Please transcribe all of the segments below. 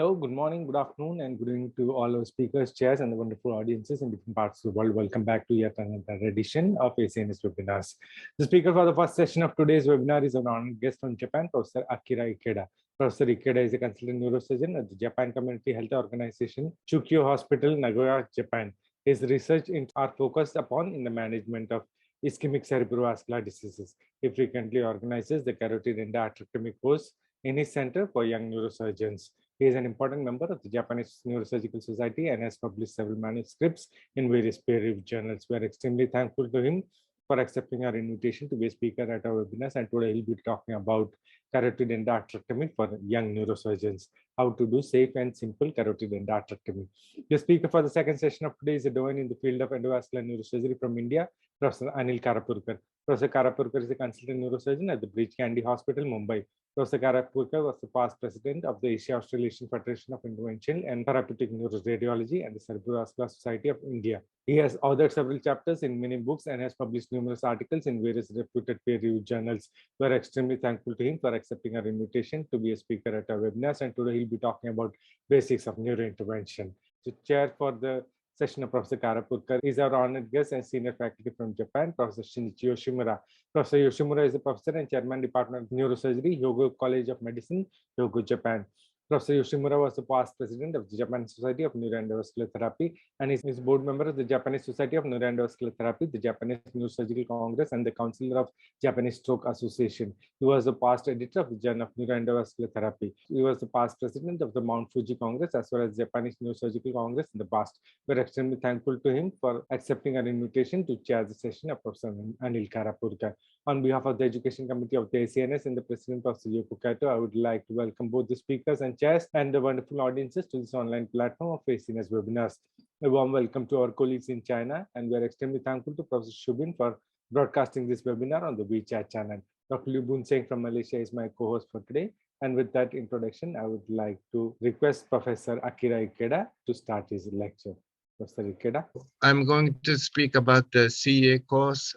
Hello, good morning, good afternoon, and good evening to all our speakers, chairs, and the wonderful audiences in different parts of the world. Welcome back to yet another edition of ACNS webinars. The speaker for the first session of today's webinar is our honored guest from Japan, Professor Akira Ikeda. Professor Ikeda is a consultant neurosurgeon at the Japan Community Health Organization, Chukyo Hospital, Nagoya, Japan. His research are focused upon in the management of ischemic cerebrovascular diseases. He frequently organizes the Carotid Endarterectomy course in his center for young neurosurgeons. He is an important member of the Japanese Neurosurgical Society and has published several manuscripts in various peer-reviewed journals. We are extremely thankful to him for accepting our invitation to be a speaker at our webinars, and today he'll be talking about carotid endarterectomy for young neurosurgeons, how to do safe and simple carotid endarterectomy. The speaker for the second session of today is a doyen in the field of endovascular neurosurgery from India, Professor Anil Karapurkar. Professor Karapurkar is a consultant neurosurgeon at the Breach Candy Hospital, Mumbai. Professor Karapurkar was the past president of the Asia-Australasian Federation of Intervention and Therapeutic Neuroradiology and the Cerebrovascular Society of India. He has authored several chapters in many books and has published numerous articles in various reputed peer-reviewed journals. We are extremely thankful to him for accepting our invitation to be a speaker at our webinars, and today he'll be talking about basics of neurointervention. The chair for the session of Professor Karapurkar is our honored guest and senior faculty from Japan, Professor Shinichi Yoshimura. Professor Yoshimura is a professor and chairman, Department of Neurosurgery, Hyogo College of Medicine, Hyogo, Japan. Professor Yoshimura was the past president of the Japanese Society of Neuroendovascular Therapy and is board member of the Japanese Society of Neuroendovascular Therapy, the Japanese Neurosurgical Congress, and the counselor of Japanese Stroke Association. He was the past editor of the Journal of Neuroendovascular Therapy. He was the past president of the Mount Fuji Congress as well as Japanese Neurosurgical Congress in the past. We're extremely thankful to him for accepting our invitation to chair the session of Professor Anil Karapurkar. On behalf of the Education Committee of the ACNS and the President, Professor Yoko Kato, I would like to welcome both the speakers and chairs and the wonderful audiences to this online platform of ACNS webinars. A warm welcome to our colleagues in China, and we are extremely thankful to Professor Shubin for broadcasting this webinar on the WeChat channel. Dr. Liu Boon Seng from Malaysia is my co-host for today. And with that introduction, I would like to request Professor Akira Ikeda to start his lecture. Professor Ikeda. I'm going to speak about the CA course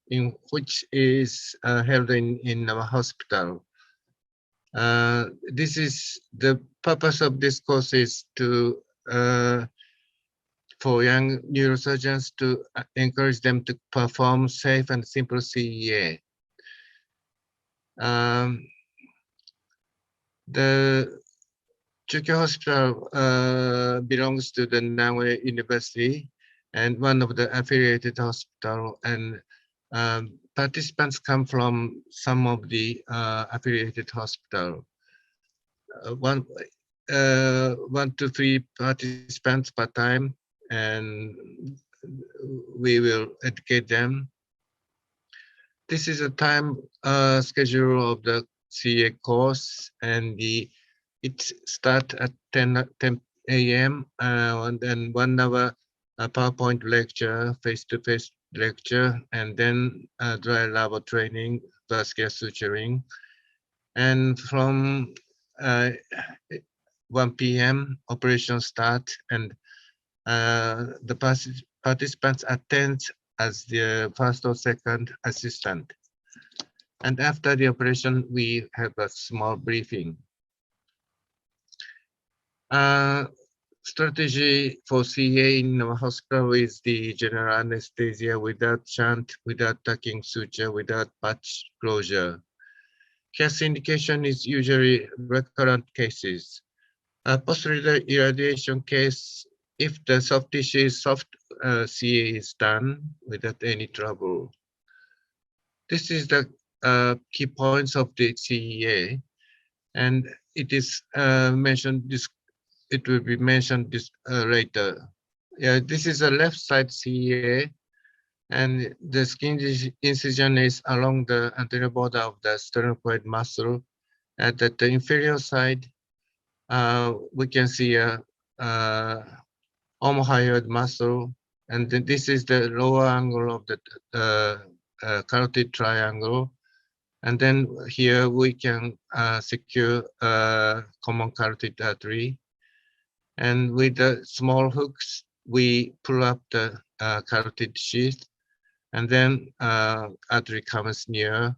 in which is held in our hospital. This is the purpose of this course is to for young neurosurgeons to encourage them to perform safe and simple CEA. The Chukyo Hospital belongs to the Nagoya University and one of the affiliated hospital, and participants come from some of the affiliated hospital. One to three participants per time, and we will educate them. This is a time schedule of the CA course, and it starts at 10 a.m. And then 1 hour PowerPoint lecture, face-to-face lecture, and then dry labo training, vascular suturing. And from 1 p.m. operation start, and the participants attend as the first or second assistant. And after the operation, we have a small briefing. Strategy for CA in our hospital is the general anesthesia without shunt, without tucking suture, without patch closure. Case indication is usually recurrent cases. A post-irradiation case, if the soft tissue is soft, CA is done without any trouble. This is the key points of the CEA, and it is mentioned this. It will be mentioned this later. Yeah, this is a left side CEA, and the skin incision is along the anterior border of the sternocleidomastoid muscle. At the inferior side, we can see a omohyoid muscle, and then this is the lower angle of the carotid triangle. And then here we can secure common carotid artery. And with the small hooks, we pull up the carotid sheath, and then artery comes near.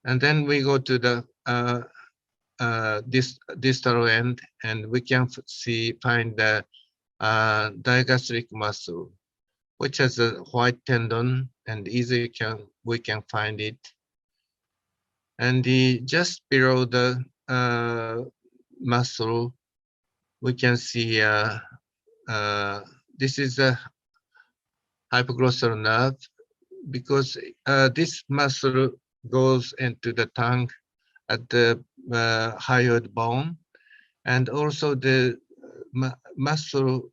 And then we go to the distal end, and we can find the digastric muscle, which has a white tendon, and easily we can find it. And just below the muscle, we can see this is a hypoglossal nerve, because this muscle goes into the tongue at the hyoid bone, and also the muscle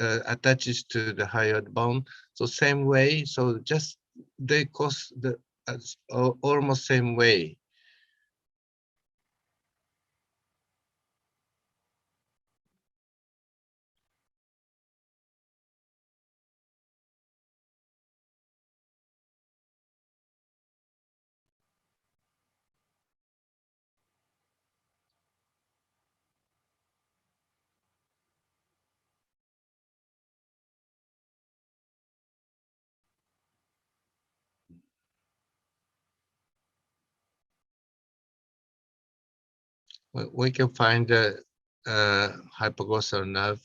attaches to the hyoid bone. So same way, so just they cause the almost same way. We can find the hypoglossal nerve.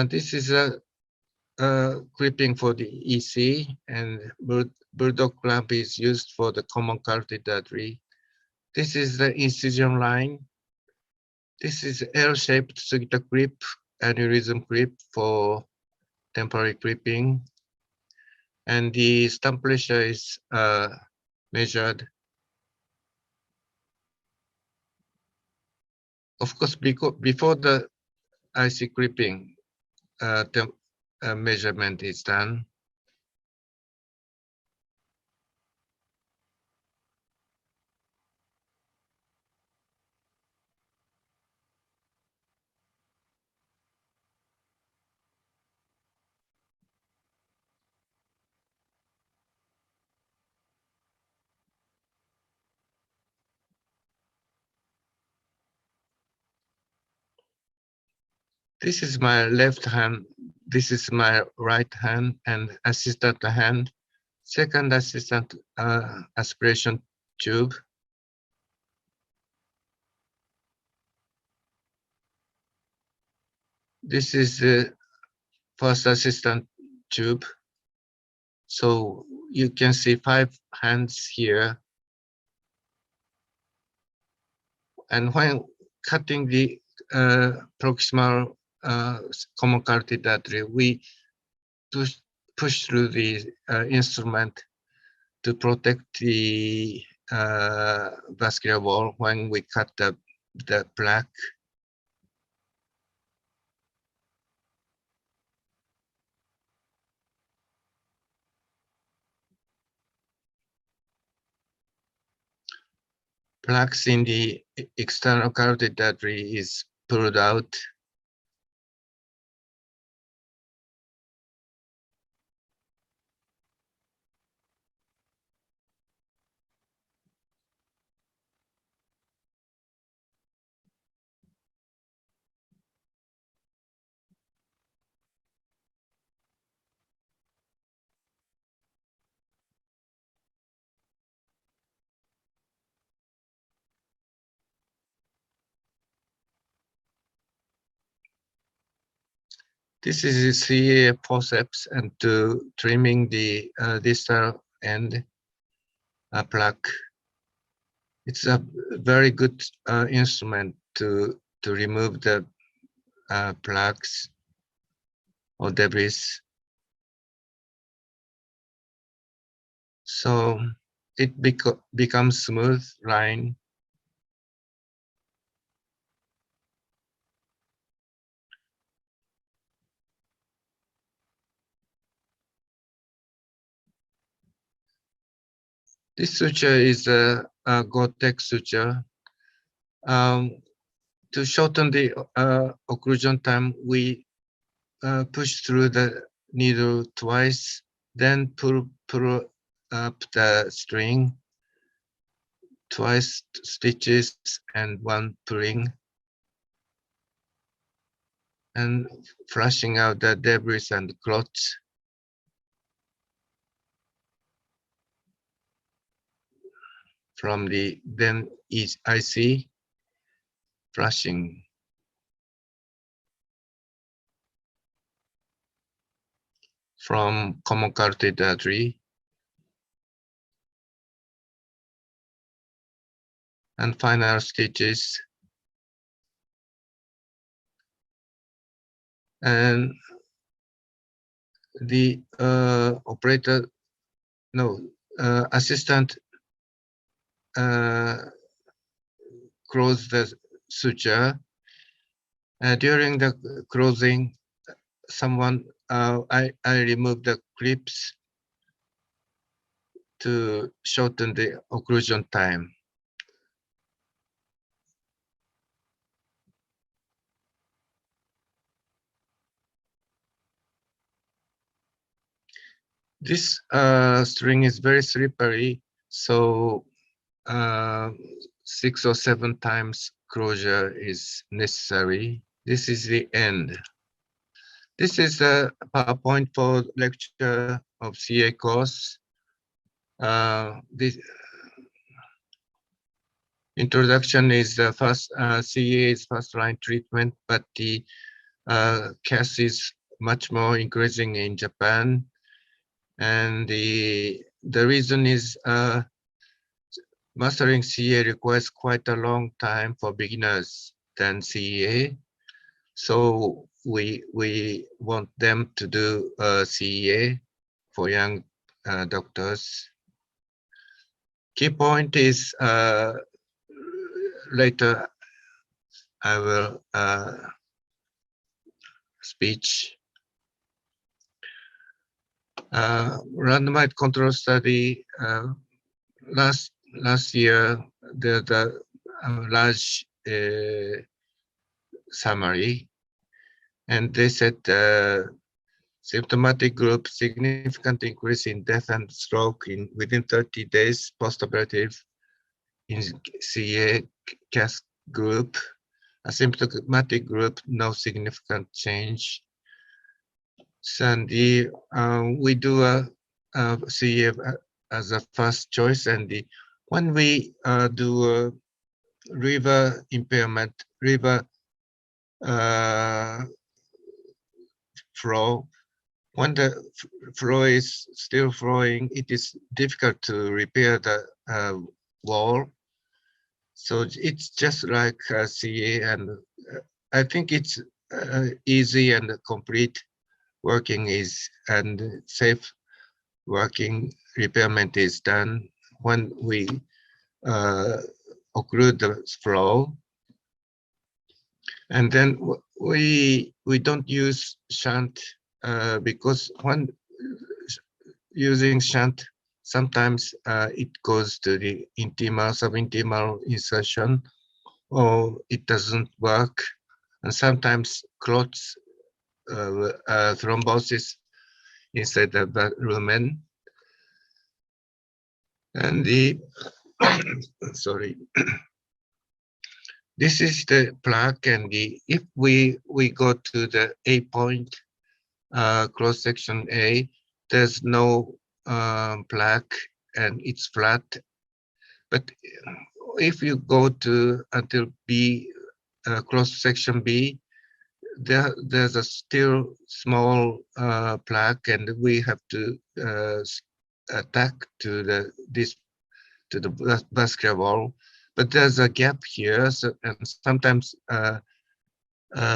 This is a clipping for the EC, and bulldog clamp is used for the common carotid artery. This is the incision line. This is L-shaped Sugita clip, aneurysm clip for temporary clipping, and the stump pressure is measured. Of course, before the IC clipping, measurement is done. This is my left hand, this is my right hand and assistant hand. Second assistant aspiration tube. This is the first assistant tube. So you can see 5 hands here. And when cutting the proximal common carotid artery, we push through the instrument to protect the vascular wall when we cut the plaque. Plaques in the external carotid artery is pulled out. This is a CA forceps and to trimming the distal end plaque. It's a very good instrument to remove the plaques or debris. So it becomes smooth line. This suture is a Gore-Tex suture. To shorten the occlusion time, we push through the needle twice, then pull up the string, twice stitches and one pulling. and flushing out the debris and clots. From the then IC flushing. From common carotid artery. And final stages. And the assistant close the suture. During the closing, I removed the clips to shorten the occlusion time. This string is very slippery, so 6 or 7 times closure is necessary. This is the end. This is a PowerPoint for lecture of CA course. This introduction is the first, CA is first line treatment, but the case is much more increasing in Japan. And the reason is mastering CA requires quite a long time for beginners than CA. So we want them to do CA for young doctors. Key point is later I will speech. Randomized control study last year, there's a large summary, and they said symptomatic group significant increase in death and stroke within 30 days postoperative in CA CAS group. Asymptomatic group, no significant change. And we do a CA as a first choice, and when we do a river impairment, river flow, when the flow is still flowing, it is difficult to repair the wall. So it's just like CA, and I think it's easy and complete working and safe working repairment is done when we occlude the flow. And then we don't use shunt because when using shunt, sometimes it goes to the intimal, subintimal insertion, or it doesn't work. And sometimes clots, thrombosis inside the lumen. And the, sorry. This is the plaque, and if we go to the A point, cross section A, there's no plaque and it's flat. But if you go to until B, cross section B, there's a still small plaque, and we have to attack to the vascular wall. But there's a gap here, and sometimes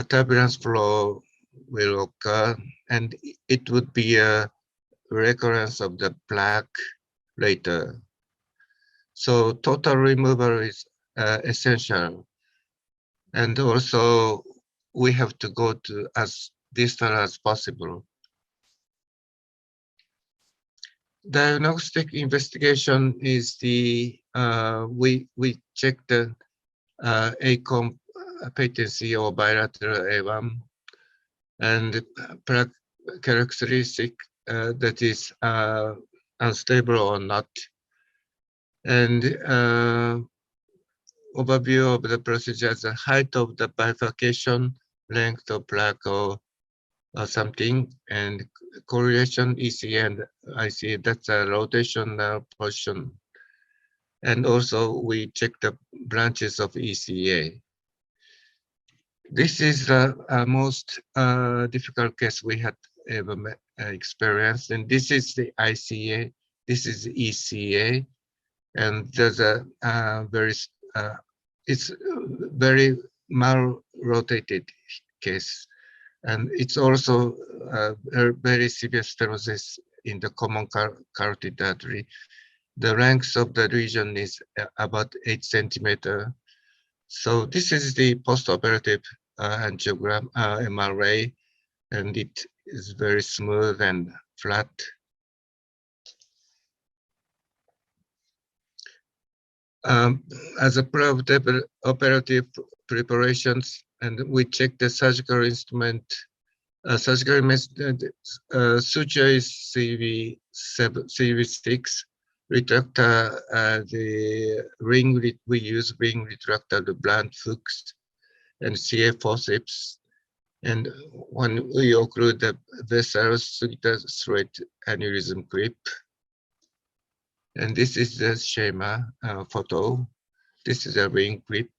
turbulence flow will occur, and it would be a recurrence of the plaque later. So total removal is essential. And also, we have to go to as distal as possible. Diagnostic investigation is the, we check the ACOM patency or bilateral A1 and plaque characteristic that is unstable or not. And overview of the procedure, the height of the bifurcation length of plaque or something, and correlation ECA and ICA, that's a rotational position. And also we check the branches of ECA. This is the most difficult case we had ever experienced, and this is the ICA, this is the ECA, and there's a it's very mal-rotated case, and it's also a very severe stenosis in the common carotid artery. The length of the region is about 8 centimeter. So this is the post-operative angiogram MRA, and it is very smooth and flat. As a operative preparations, and we check the surgical instrument. Surgical suture is CV6, retractor, the ring, we use ring retractor, the blunt hooks, and CA forceps. And when we occlude the vessels, the straight aneurysm grip. And this is the schema photo. This is a ring grip.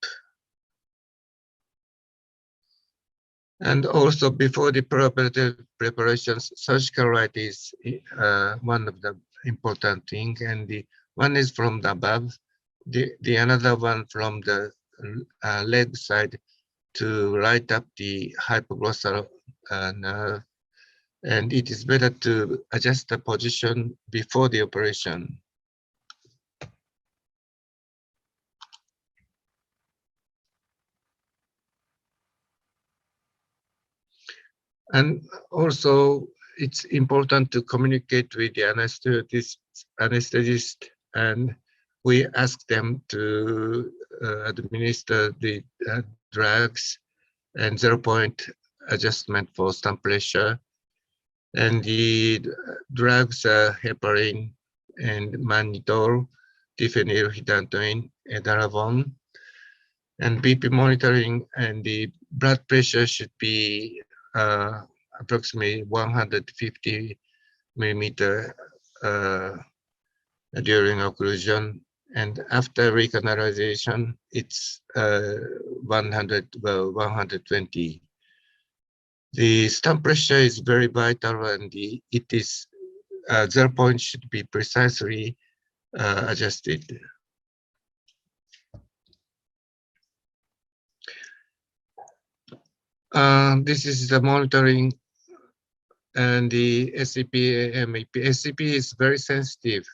And also before the preoperative preparations, surgical light is one of the important thing. And the one is from the above, the another one from the leg side to light up the hypoglossal nerve. And it is better to adjust the position before the operation. And also, it's important to communicate with the anesthetist, and we ask them to administer the drugs and 0-point adjustment for stump pressure. And the drugs are heparin and mannitol, diphenylhydantoin, edaravone. And BP monitoring and the blood pressure should be approximately 150 millimeter during occlusion, and after recanalization, it's 120. The stump pressure is very vital, and it is 0-point should be precisely adjusted. This is the monitoring and the SCP, MEP. SCP is very sensitive,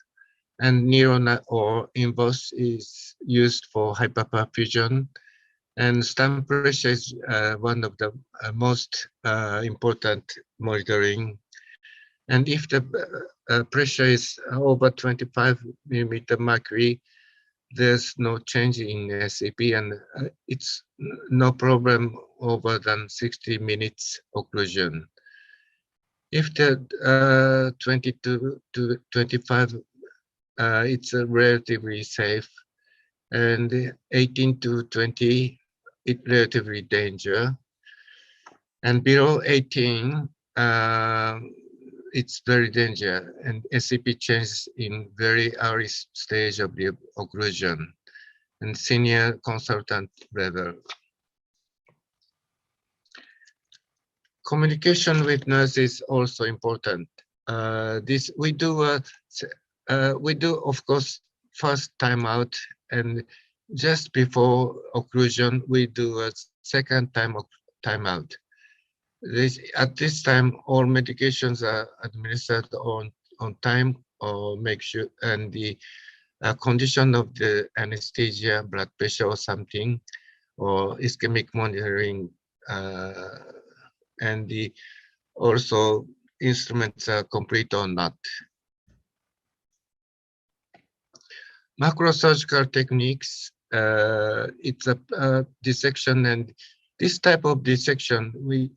and neuron or inverse is used for hyperperfusion, and stump pressure is one of the most important monitoring. And if the pressure is over 25 millimeter mercury, there's no change in SCP, and it's no problem over than 60 minutes occlusion. If the 20 to 25, it's relatively safe, and 18 to 20, it's relatively danger. And below 18, it's very danger, and SCP changes in very early stage of the occlusion and senior consultant level. Communication with nurse is also important. This we do of course first timeout, and just before occlusion we do a second timeout. At this time, all medications are administered on time, or make sure, and the condition of the anesthesia, blood pressure or something, or ischemic monitoring, and the also instruments are complete or not. Macrosurgical techniques, it's a dissection, and this type of dissection, we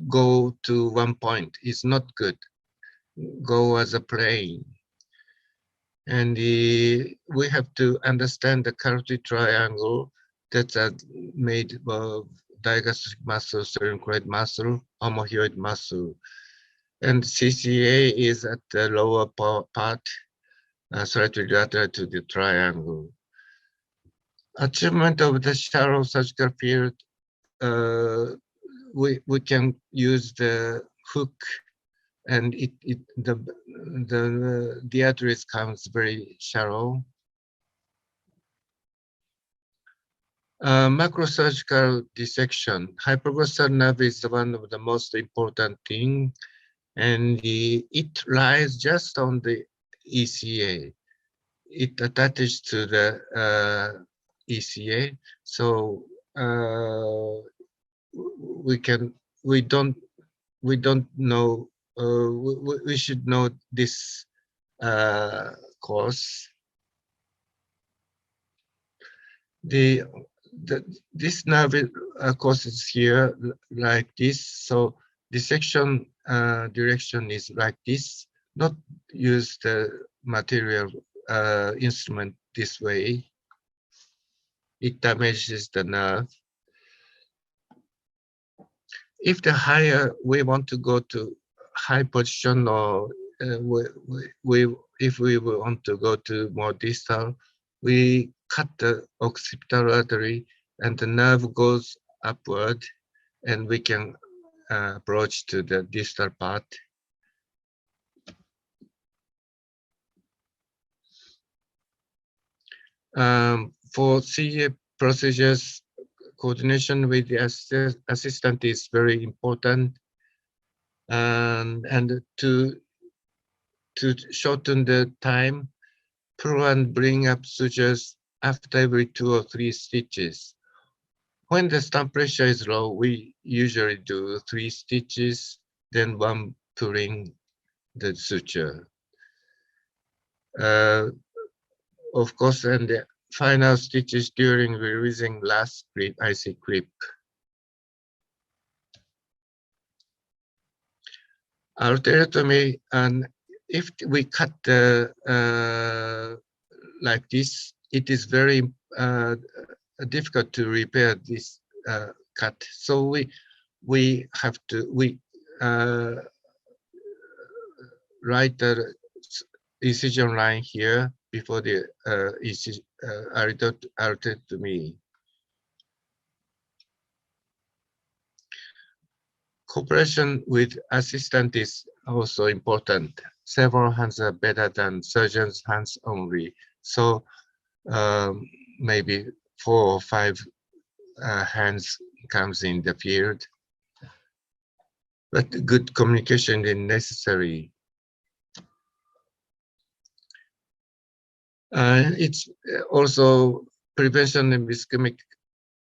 go to one point is not good. Go as a plane. And we have to understand the carotid triangle that's made digastric muscle, sternocleidomastoid muscle, omohyoid muscle. And CCA is at the lower part, slightly lateral to the triangle. Achievement of the shallow surgical field, we can use the hook, and the arteries comes very shallow. Macrosurgical dissection. Hypoglossal nerve is one of the most important thing, and it lies just on the ECA. It attaches to the ECA, so we don't know. We should know this course. This nerve course is here like this. So dissection direction is like this. Not use the material instrument this way. It damages the nerve. If the higher we want to go to high position, or if we want to go to more distal, we cut the occipital artery and the nerve goes upward, and we can approach to the distal part. For CA procedures, coordination with the assistant is very important, and to shorten the time, pull and bring up sutures after every 2 or 3 stitches. When the stump pressure is low, we usually do 3 stitches, then 1 pulling the suture. Of course, and the final stitches during releasing last clip, IC clip. Endarterectomy, and if we cut the like this, it is very difficult to repair this cut. So we have to write the incision line here before the endarterectomy. Cooperation with assistant is also important. Several hands are better than surgeon's hands only. So maybe 4 or 5 hands comes in the field. But good communication is necessary. It's also prevention of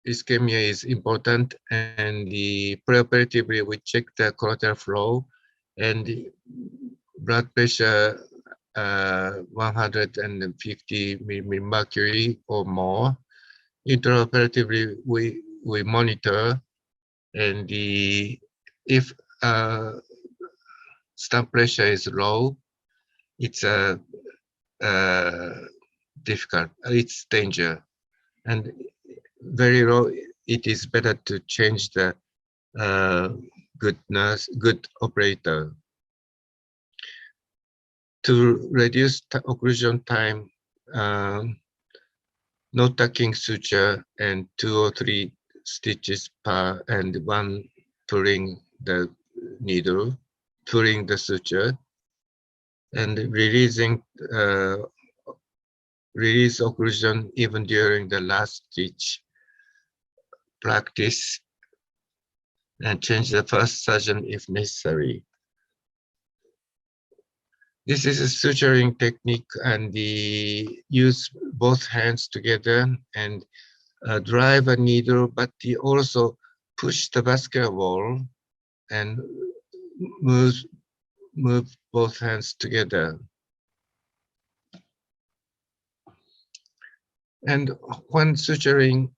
ischemia is important, and preoperatively we check the collateral flow and the blood pressure 150 mmHg or more. Intraoperatively we monitor, and if stump pressure is low, it's difficult, it's danger, and very low, it is better to change the good nurse, good operator. To reduce occlusion time, no tucking suture and 2 or 3 stitches per, and 1 pulling the needle, pulling the suture, and releasing release occlusion even during the last stitch. Practice and change the first surgeon if necessary. This is a suturing technique, and use both hands together and drive a needle, but also push the vascular wall and move both hands together. And when suturing,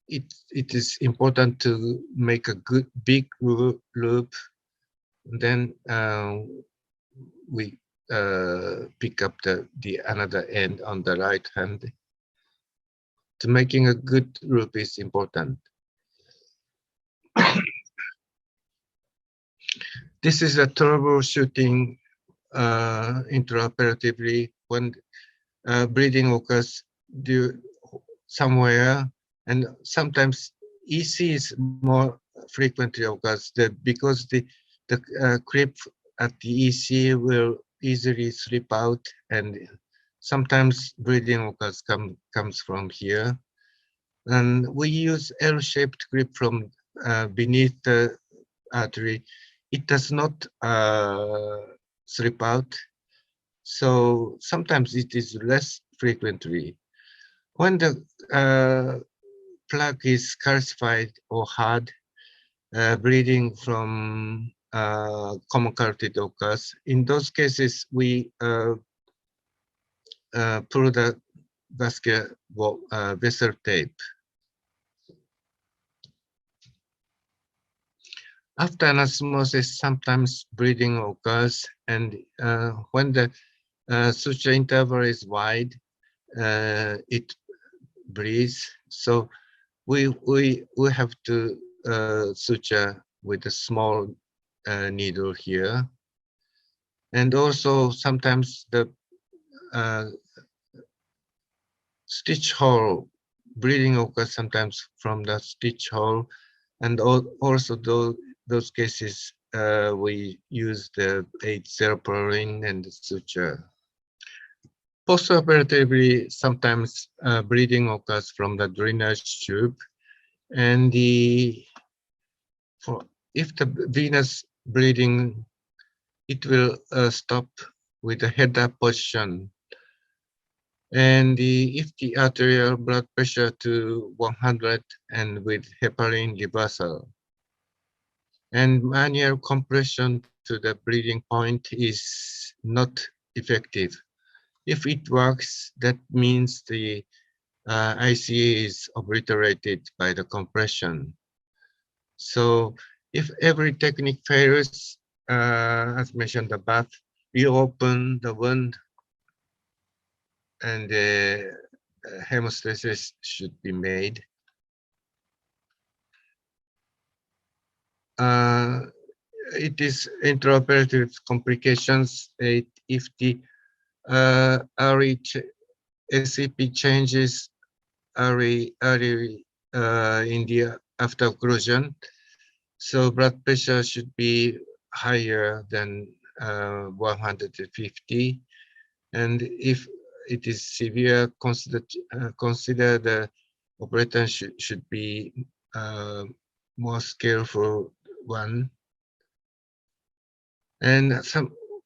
it is important to make a good big loop. Then we pick up the another end on the right hand. To making a good loop is important. This is a troubleshooting intraoperatively when bleeding occurs somewhere, and sometimes EC is more frequently occurs because the creep at the EC will easily slip out, and sometimes bleeding occurs comes from here. And we use L-shaped grip from beneath the artery. It does not slip out, so sometimes it is less frequently. When the plug is calcified or hard, bleeding from common carotid occurs. In those cases, we pull the vascular vessel tape. After anastomosis, sometimes bleeding occurs, and when the suture interval is wide, it bleeds. So we have to suture with a small needle here, and also sometimes the stitch hole bleeding occurs sometimes from the stitch hole, and also those cases we use the 8-0 and the suture. Postoperatively, sometimes bleeding occurs from the drainage tube, and if the venous bleeding, it will stop with the head-up position. And if the arterial blood pressure to 100 and with heparin reversal, and manual compression to the bleeding point is not effective. If it works, that means the ICA is obliterated by the compression. So if every technique fails, as mentioned above, we open the wound and hemostasis should be made. It is intraoperative complications if the early SCP changes early in the after occlusion. So blood pressure should be higher than 150, and if it is severe, consider the operator should be more skillful one. And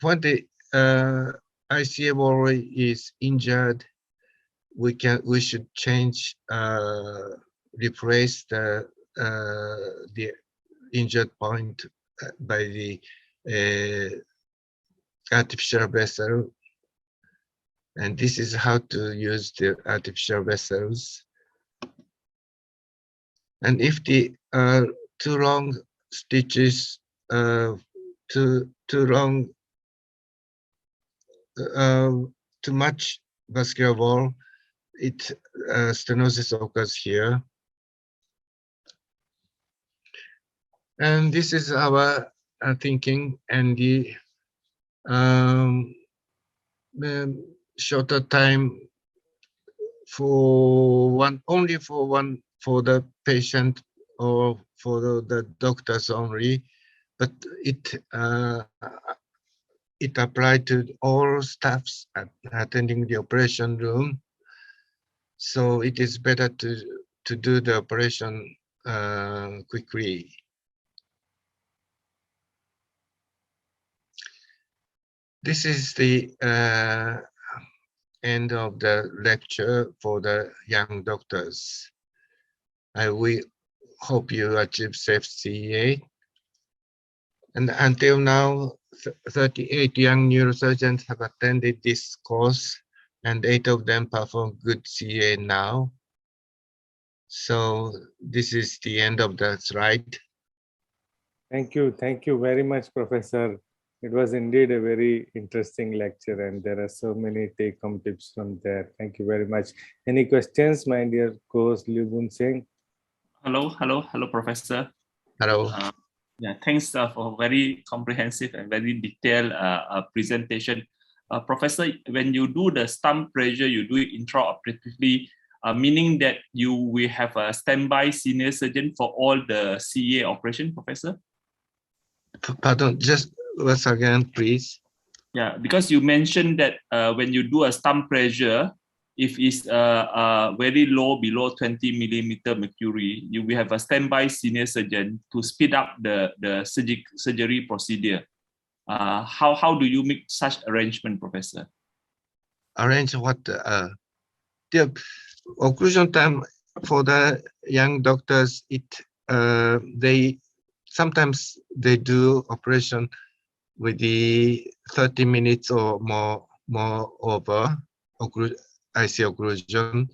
when the ICA wall is injured, we should change replace the injured point by the artificial vessel, and this is how to use the artificial vessels. And if the too long stitches, too long, too much vascular wall, stenosis occurs here. And this is our thinking, and the shorter time for the patient or for the doctors only, but it applied to all staffs attending the operation room. So it is better to do the operation quickly. This is the end of the lecture for the young doctors. We hope you achieve safe CEA. And until now, 38 young neurosurgeons have attended this course, and 8 of them perform good CEA now. So this is the end of the slide. Thank you very much, Professor. It was indeed a very interesting lecture, and there are so many take-home tips from there. Thank you very much. Any questions, my dear co-host Liu Bun Singh? Hello, Professor. Hello. Yeah, thanks for very comprehensive and very detailed presentation. Professor, when you do the stump pressure, you do it intraoperatively, meaning that you will have a standby senior surgeon for all the CA operation, Professor? Pardon, just once again, please. Yeah, because you mentioned that when you do a stump pressure, if it's very low, below 20 millimeter mercury, you will have a standby senior surgeon to speed up the surgery procedure. How do you make such arrangement, Professor? Arrange what? The occlusion time for the young doctors, they sometimes they do operation with the 30 minutes or more over IC occlusion.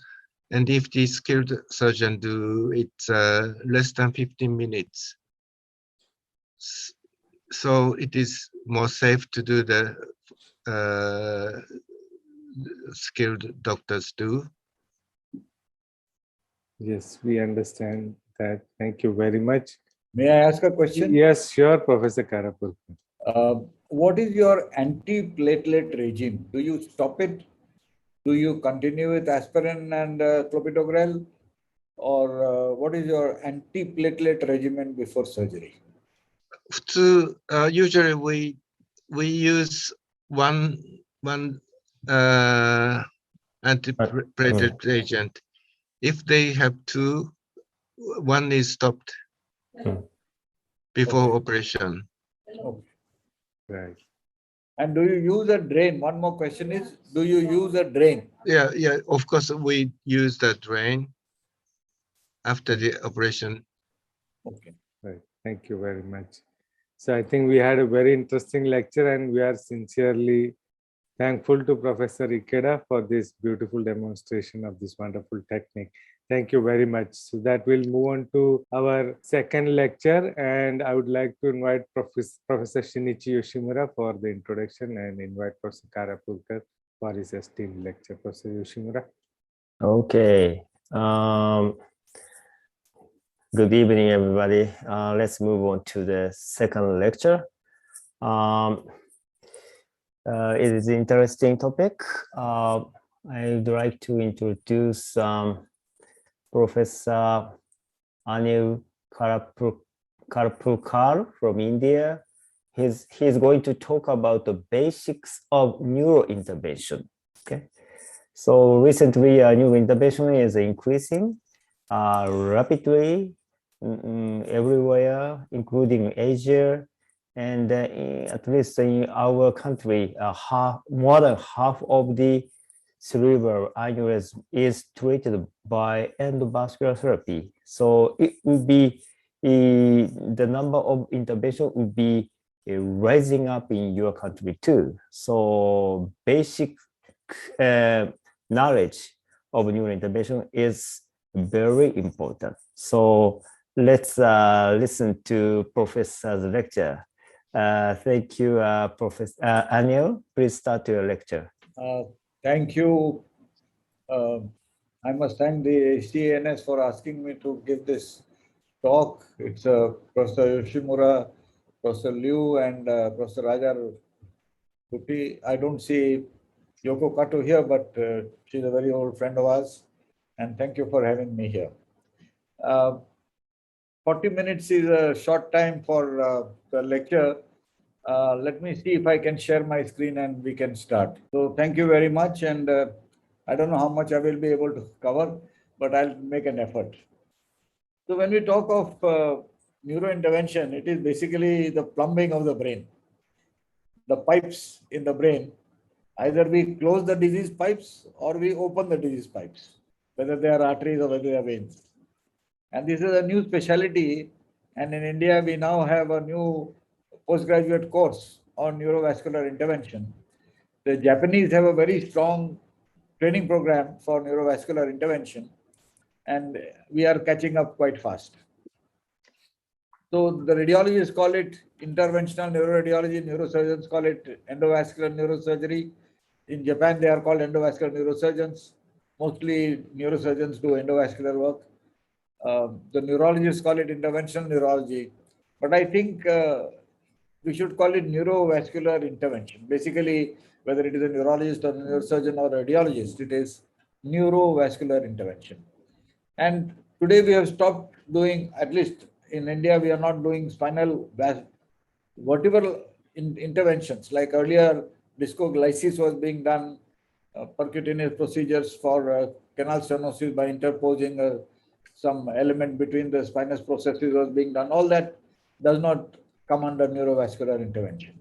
And if the skilled surgeon do it less than 15 minutes, so it is more safe to do the skilled doctors do. Yes, we understand that. Thank you very much. May I ask a question? Yes, sure, Professor Karapur. What is your antiplatelet regime? Do you stop it? Do you continue with aspirin and clopidogrel? Or what is your antiplatelet regimen before surgery? Usually we use one antiplatelet agent. If they have two, one is stopped before operation. Okay. Right. And do you use a drain? One more question is, do you use a drain? Yeah, of course we use the drain after the operation. Okay. Right. Thank you very much. So I think we had a very interesting lecture, and we are sincerely thankful to Professor Ikeda for this beautiful demonstration of this wonderful technique. Thank you very much. So that will move on to our second lecture, and I would like to invite Professor Shinichi Yoshimura for the introduction and invite Professor Karapulkar for his esteemed lecture. Professor Yoshimura. Okay. Good evening, everybody. Let's move on to the second lecture. It is an interesting topic. I'd like to introduce Professor Anil Karapulkar from India. He's going to talk about the basics of neurointervention. Okay. So recently, neurointervention is increasing rapidly everywhere, including Asia. And at least in our country, more than half of the cerebral aneurysm is treated by endovascular therapy. So it would be the number of intervention would be rising up in your country too. So basic knowledge of neurointervention is very important. So let's listen to Professor's lecture. Thank you, Professor Anil. Please start your lecture. Thank you. I must thank the ACNS for asking me to give this talk. It's Professor Yoshimura, Professor Liu, and Professor Rajar Kuti. I don't see Yoko Kato here, but she's a very old friend of ours. And thank you for having me here. 40 minutes is a short time for the lecture. Let me see if I can share my screen and we can start. So thank you very much. And I don't know how much I will be able to cover, but I'll make an effort. So when we talk of neurointervention, it is basically the plumbing of the brain. The pipes in the brain, either we close the disease pipes or we open the disease pipes, whether they are arteries or whether they are veins. And this is a new specialty. And in India, we now have a new postgraduate course on neurovascular intervention. The Japanese have a very strong training program for neurovascular intervention, and we are catching up quite fast. So the radiologists call it interventional neuroradiology, neurosurgeons call it endovascular neurosurgery. In Japan, they are called endovascular neurosurgeons. Mostly neurosurgeons do endovascular work. The neurologists call it interventional neurology, But I think we should call it neurovascular intervention. Basically, whether it is a neurologist or a neurosurgeon or a radiologist, it is neurovascular intervention. And today we have stopped doing, at least in India, we are not doing spinal vertebral interventions. Like earlier, discoglysis was being done, percutaneous procedures for canal stenosis by interposing some element between the spinous processes was being done. All that does not come under neurovascular intervention.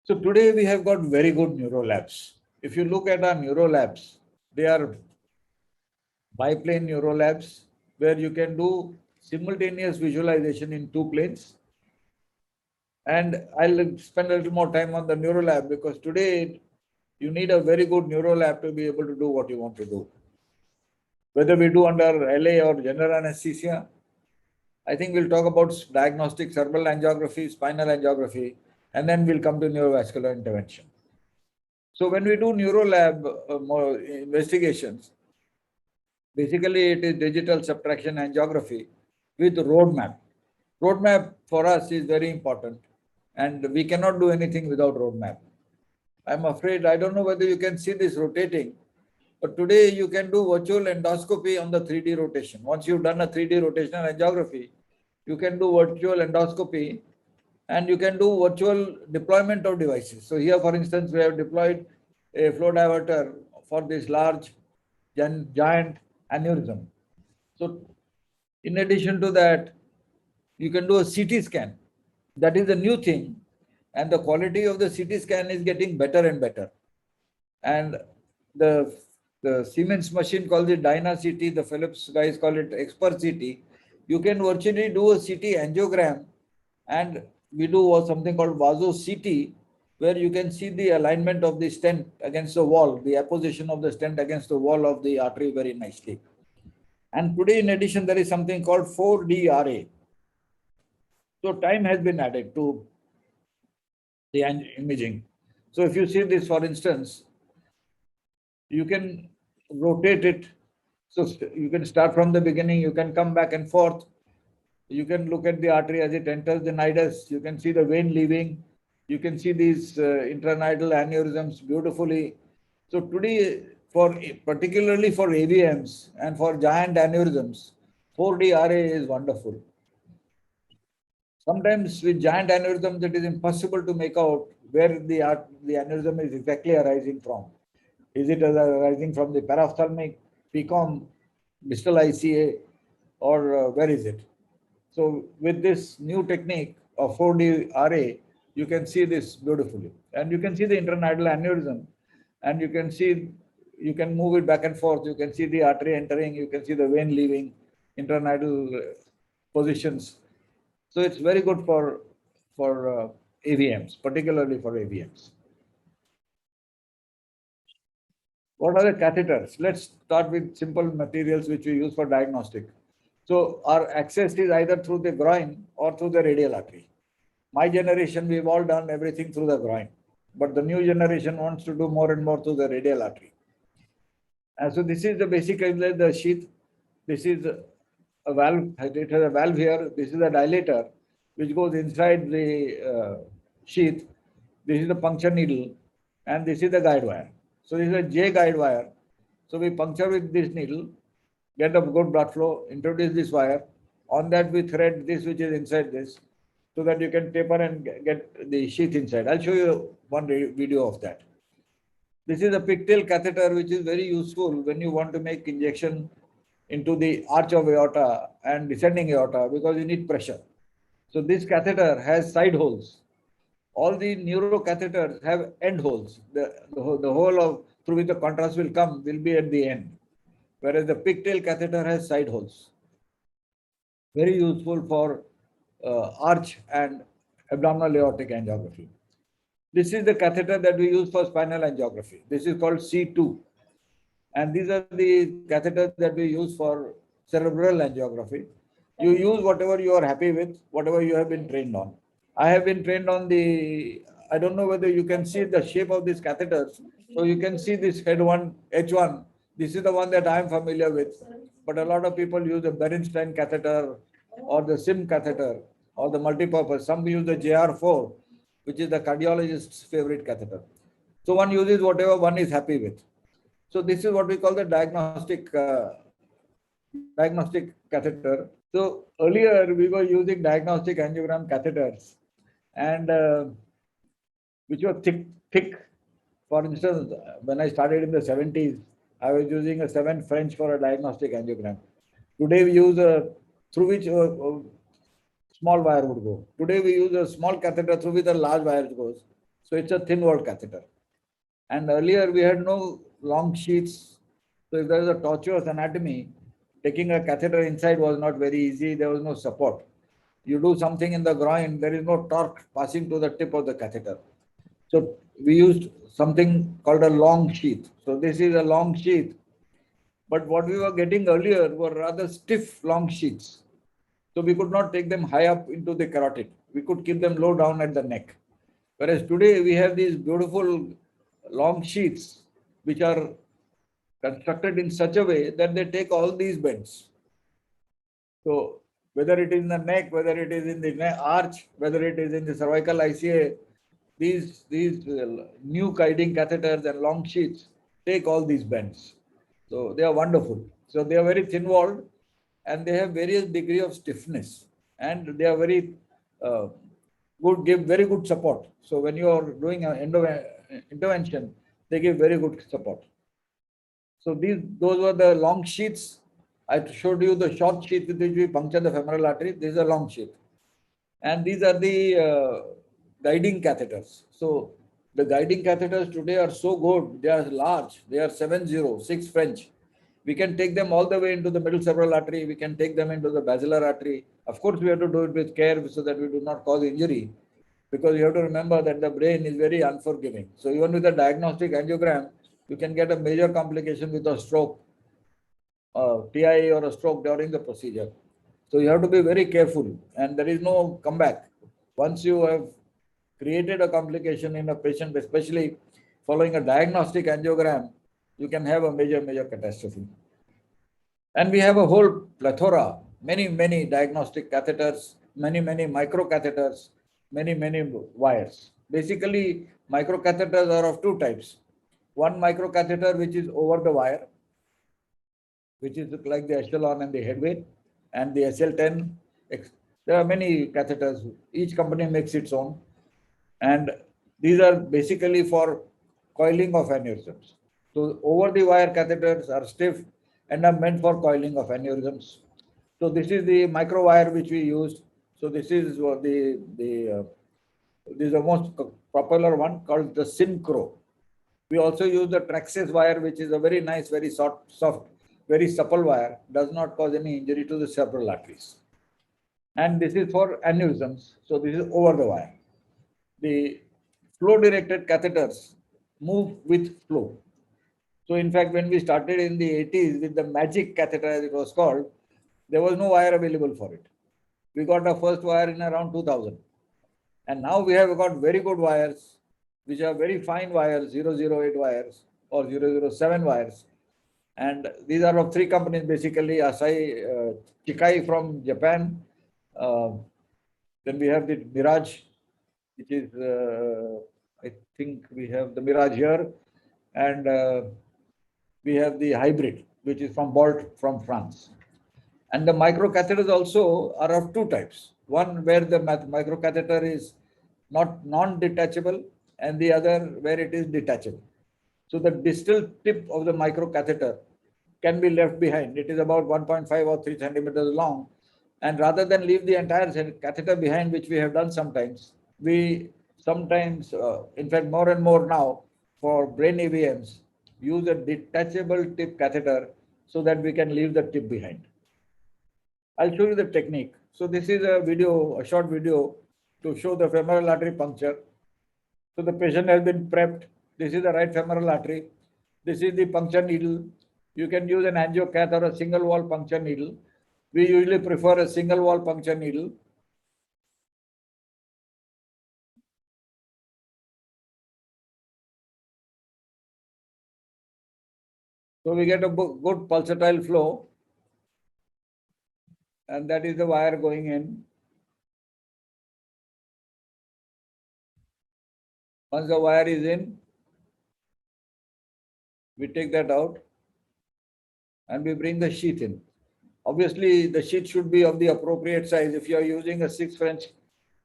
So today we have got very good neuro labs. If you look at our neuro labs, they are biplane neuro labs where you can do simultaneous visualization in 2 planes. And I'll spend a little more time on the neuro lab because today you need a very good neuro lab to be able to do what you want to do. Whether we do under LA or general anesthesia, I think we'll talk about diagnostic cerebral angiography, spinal angiography, and then we'll come to neurovascular intervention. So when we do neuro lab investigations, basically it is digital subtraction angiography with roadmap. Roadmap for us is very important, and we cannot do anything without roadmap. I'm afraid, I don't know whether you can see this rotating, but today you can do virtual endoscopy on the 3D rotation. Once you've done a 3D rotational angiography, you can do virtual endoscopy and you can do virtual deployment of devices. So here, for instance, we have deployed a flow diverter for this large giant aneurysm. So in addition to that, you can do a CT scan. That is a new thing. And the quality of the CT scan is getting better and better. And the Siemens machine calls it DynaCT, the Philips guys call it Expert CT. You can virtually do a CT angiogram, and we do something called Vaso CT, where you can see the alignment of the stent against the wall, the apposition of the stent against the wall of the artery very nicely. And today, in addition, there is something called 4D RA. So time has been added to the imaging. So if you see this, for instance, you can rotate it. So you can start from the beginning, you can come back and forth. You can look at the artery as it enters the nidus. You can see the vein leaving. You can see these intranidal aneurysms beautifully. So today, particularly for AVMs and for giant aneurysms, 4D RA is wonderful. Sometimes with giant aneurysms, it is impossible to make out where the aneurysm is exactly arising from. Is it arising from the parophthalmic, PCOM, distal ICA, or where is it? So with this new technique of 4D RA, you can see this beautifully. And you can see the intranidal aneurysm, and you can see, you can move it back and forth. You can see the artery entering, you can see the vein leaving, intranidal positions. So it's very good for AVMs, particularly for AVMs. What are the catheters? Let's start with simple materials which we use for diagnostic. So our access is either through the groin or through the radial artery. My generation, we've all done everything through the groin, but the new generation wants to do more and more through the radial artery. And so this is the basic, the sheath. This is a valve. It has a valve here. This is a dilator which goes inside the sheath. This is the puncture needle, and this is the guide wire. So this is a J guide wire. So we puncture with this needle, get a good blood flow, introduce this wire. On that we thread this which is inside this, so that you can taper and get the sheath inside. I'll show you one video of that. This is a pigtail catheter which is very useful when you want to make injection into the arch of aorta and descending aorta because you need pressure. So this catheter has side holes. All the neuro catheters have end holes. The hole of through which the contrast will come will be at the end, whereas the pigtail catheter has side holes. Very useful for arch and abdominal aortic angiography. This is the catheter that we use for spinal angiography. This is called C2. And these are the catheters that we use for cerebral angiography. You use whatever you are happy with, whatever you have been trained on. I have been trained on the, I don't know whether you can see the shape of these catheters. So you can see this head one, H1. This is the one that I am familiar with. But a lot of people use a Berenstein catheter or the SIM catheter or the multipurpose. Some use the JR4, which is the cardiologist's favorite catheter. So one uses whatever one is happy with. So this is what we call the diagnostic catheter. So earlier we were using diagnostic angiogram catheters, and which were thick. For instance, when I started in the 70s, I was using a 7 French for a diagnostic angiogram. Today we use a through which a small wire would go. Today we use a small catheter through which a large wire goes. So it's a thin walled catheter. And earlier we had no long sheaths. So if there is a tortuous anatomy, taking a catheter inside was not very easy. There was no support. You do something in the groin, there is no torque passing to the tip of the catheter. So we used something called a long sheath. So this is a long sheath. But what we were getting earlier were rather stiff long sheaths. So we could not take them high up into the carotid. We could keep them low down at the neck. Whereas today we have these beautiful long sheaths which are constructed in such a way that they take all these bends. So whether it is in the neck, whether it is in the arch, whether it is in the cervical ICA, these new guiding catheters and long sheaths take all these bends. So they are wonderful. So they are very thin walled and they have various degree of stiffness, and they are very good, give very good support. So when you are doing an intervention, they give very good support. So those were the long sheaths. I showed you the short sheath with which we puncture the femoral artery. This is a long sheath. And these are the guiding catheters. So the guiding catheters today are so good. They are large. They are 7-0, 6 French. We can take them all the way into the middle cerebral artery. We can take them into the basilar artery. Of course, we have to do it with care so that we do not cause injury, because you have to remember that the brain is very unforgiving. So even with a diagnostic angiogram, you can get a major complication with a stroke, TIA or a stroke during the procedure. So you have to be very careful, and there is no comeback. Once you have created a complication in a patient, especially following a diagnostic angiogram, you can have a major catastrophe. And we have a whole plethora, many diagnostic catheters, many micro catheters, many wires. Basically, micro catheters are of two types. One micro catheter which is over the wire, which is like the echelon and the headway, and the SL10. There are many catheters. Each company makes its own. And these are basically for coiling of aneurysms. So over the wire catheters are stiff and are meant for coiling of aneurysms. So this is the micro wire which we used. So this is what this is the most popular one, called the Synchro. We also use the Traxxas wire, which is a very nice, very soft, very supple wire, does not cause any injury to the cerebral arteries. And this is for aneurysms. So this is over the wire. The flow-directed catheters move with flow. So in fact, when we started in the 80s with the magic catheter, as it was called, there was no wire available for it. We got our first wire in around 2000. And now we have got very good wires, which are very fine wires, 008 wires or 007 wires. And these are of three companies, basically, Asahi, Chikai from Japan. Then we have the Mirage, which is, I think we have the Mirage here. And we have the Hybrid, which is from Bolt from France. And the microcatheters also are of two types. One where the microcatheter is not non-detachable, and the other where it is detachable. So the distal tip of the microcatheter can be left behind. It is about 1.5 or 3 centimeters long. And rather than leave the entire catheter behind, which we have done sometimes, we sometimes, in fact, more and more now for brain AVMs, use a detachable tip catheter so that we can leave the tip behind. I'll show you the technique. So this is a video, a short video to show the femoral artery puncture. So the patient has been prepped. This is the right femoral artery. This is the puncture needle. You can use an angiocath or a single wall puncture needle. We usually prefer a single wall puncture needle. So we get a good pulsatile flow. and that is the wire going in. Once the wire is in, we take that out and we bring the sheath in. Obviously, the sheath should be of the appropriate size. If you are using a 6 French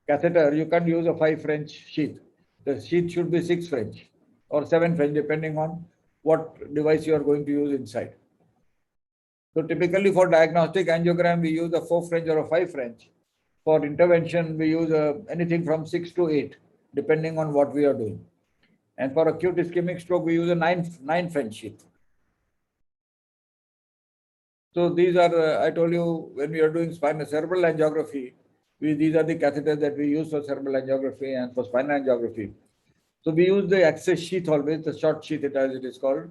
catheter, you can't use a 5 French sheath. The sheath should be 6 French or 7 French, depending on what device you are going to use inside. So typically for diagnostic angiogram, we use a 4 French or a 5 French. For intervention, we use anything from 6 to 8, depending on what we are doing. And for acute ischemic stroke, we use a 9 French sheath. So these are, I told you, when we are doing spinal cerebral angiography, these are the catheters that we use for cerebral angiography and for spinal angiography. So we use the access sheath always, the short sheath as it is called,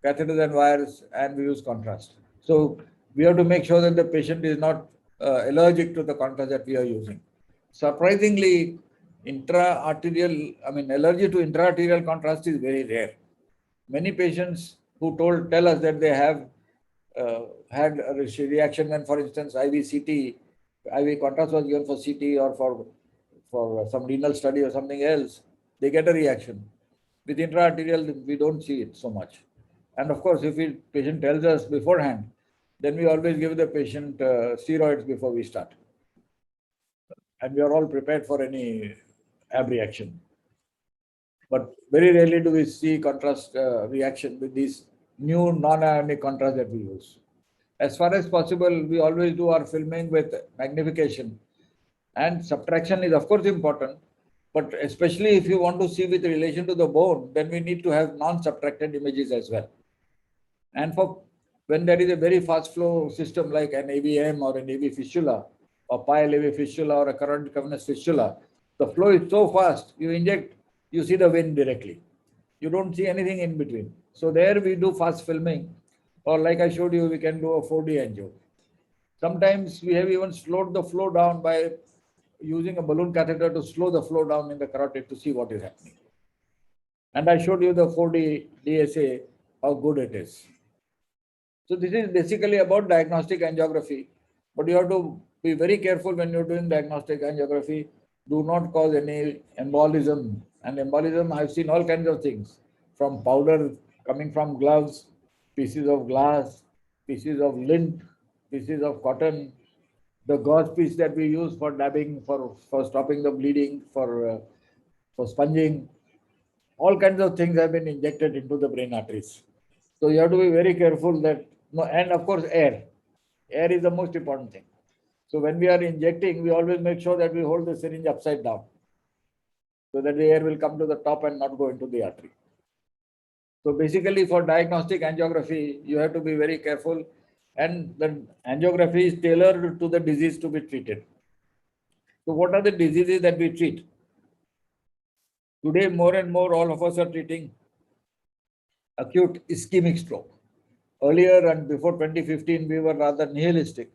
catheters and wires, and we use contrast. So we have to make sure that the patient is not allergic to the contrast that we are using. Surprisingly, allergy to intra-arterial contrast is very rare. Many patients who tell us that they have had a reaction when, for instance, IV contrast was given for CT or for some renal study or something else, they get a reaction. With intra-arterial, we don't see it so much. And of course, if the patient tells us beforehand, then we always give the patient steroids before we start. And we are all prepared for any AB reaction. But very rarely do we see contrast reaction with these new non-ionic contrast that we use. As far as possible, we always do our filming with magnification. And subtraction is of course important, but especially if you want to see with relation to the bone, then we need to have non-subtracted images as well. And for when there is a very fast flow system like an AVM or an AV fistula, or pile AV fistula or a carotid cavernous fistula, the flow is so fast, you inject, you see the vein directly. You don't see anything in between. So there we do fast filming, or like I showed you, we can do a 4D angio. Sometimes we have even slowed the flow down by using a balloon catheter to slow the flow down in the carotid to see what is happening. And I showed you the 4D DSA, how good it is. So this is basically about diagnostic angiography, but you have to be very careful when you're doing diagnostic angiography. Do not cause any embolism. And embolism, I've seen all kinds of things, from powder coming from gloves, pieces of glass, pieces of lint, pieces of cotton, the gauze piece that we use for dabbing, for stopping the bleeding, for sponging. All kinds of things have been injected into the brain arteries. So you have to be very careful that, and of course air. Air is the most important thing. So when we are injecting, we always make sure that we hold the syringe upside down, so that the air will come to the top and not go into the artery. So basically for diagnostic angiography, you have to be very careful, and the angiography is tailored to the disease to be treated. So what are the diseases that we treat? Today, more and more, all of us are treating acute ischemic stroke. Earlier and before 2015, we were rather nihilistic,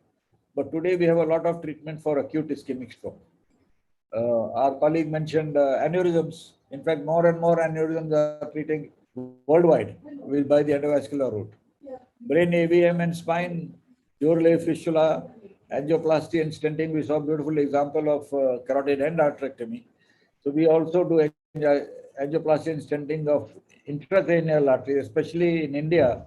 but today we have a lot of treatment for acute ischemic stroke. Our colleague mentioned aneurysms. In fact, more and more aneurysms are treating worldwide by the endovascular route. Brain AVM and spine, dural fistula, angioplasty and stenting. We saw a beautiful example of carotid endarterectomy. So we also do angioplasty and stenting of intracranial artery, especially in India.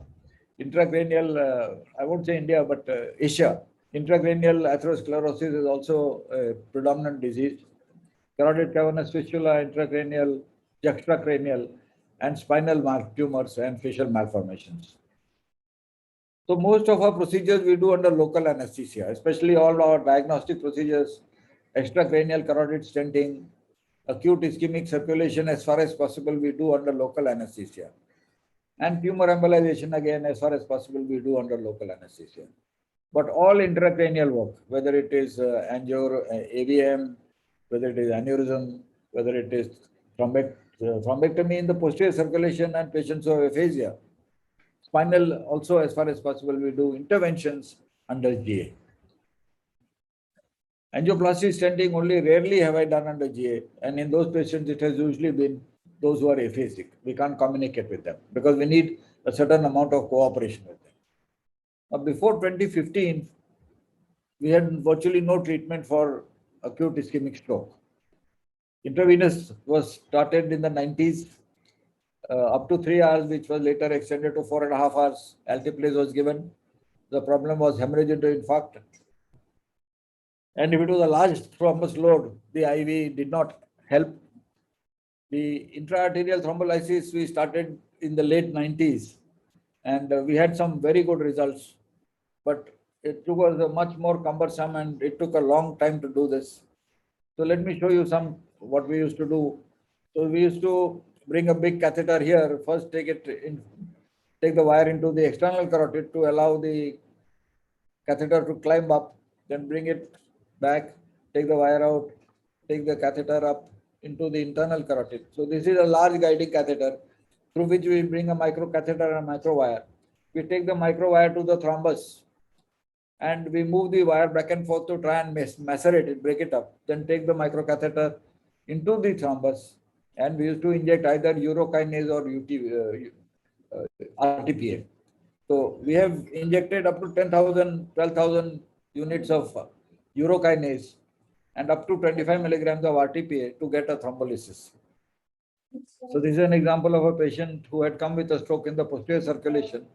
Intracranial, I won't say India, but Asia. Intracranial atherosclerosis is also a predominant disease. Carotid cavernous fistula, intracranial, juxtacranial, and spinal tumors and facial malformations. So most of our procedures we do under local anesthesia, especially all our diagnostic procedures, extracranial carotid stenting, acute ischemic circulation, as far as possible we do under local anesthesia. And tumor embolization, again, as far as possible we do under local anesthesia. But all intracranial work, whether it is AVM, whether it is aneurysm, whether it is thrombectomy in the posterior circulation and patients who have aphasia. Spinal also, as far as possible, we do interventions under GA. Angioplasty stenting only rarely have I done under GA, and in those patients it has usually been those who are aphasic. We can't communicate with them because we need a certain amount of cooperation with them. Now, before 2015, we had virtually no treatment for acute ischemic stroke. Intravenous was started in the 90s, up to 3 hours, which was later extended to 4.5 hours. Alteplase was given. The problem was hemorrhage into infarct. And if it was a large thrombus load, the IV did not help. The intra-arterial thrombolysis we started in the late 90s, and we had some very good results, but it was much more cumbersome and it took a long time to do this. So let me show you some what we used to do. So we used to bring a big catheter here. First, take the wire into the external carotid to allow the catheter to climb up. Then bring it back, take the wire out, take the catheter up into the internal carotid. So this is a large guiding catheter through which we bring a micro catheter and a micro wire. We take the micro wire to the thrombus and we move the wire back and forth to try and macerate it, break it up. Then take the micro catheter into the thrombus, and we used to inject either urokinase or RTPA. So we have injected up to 10,000, 12,000 units of urokinase and up to 25 milligrams of RTPA to get a thrombolysis. So this is an example of a patient who had come with a stroke in the posterior circulation.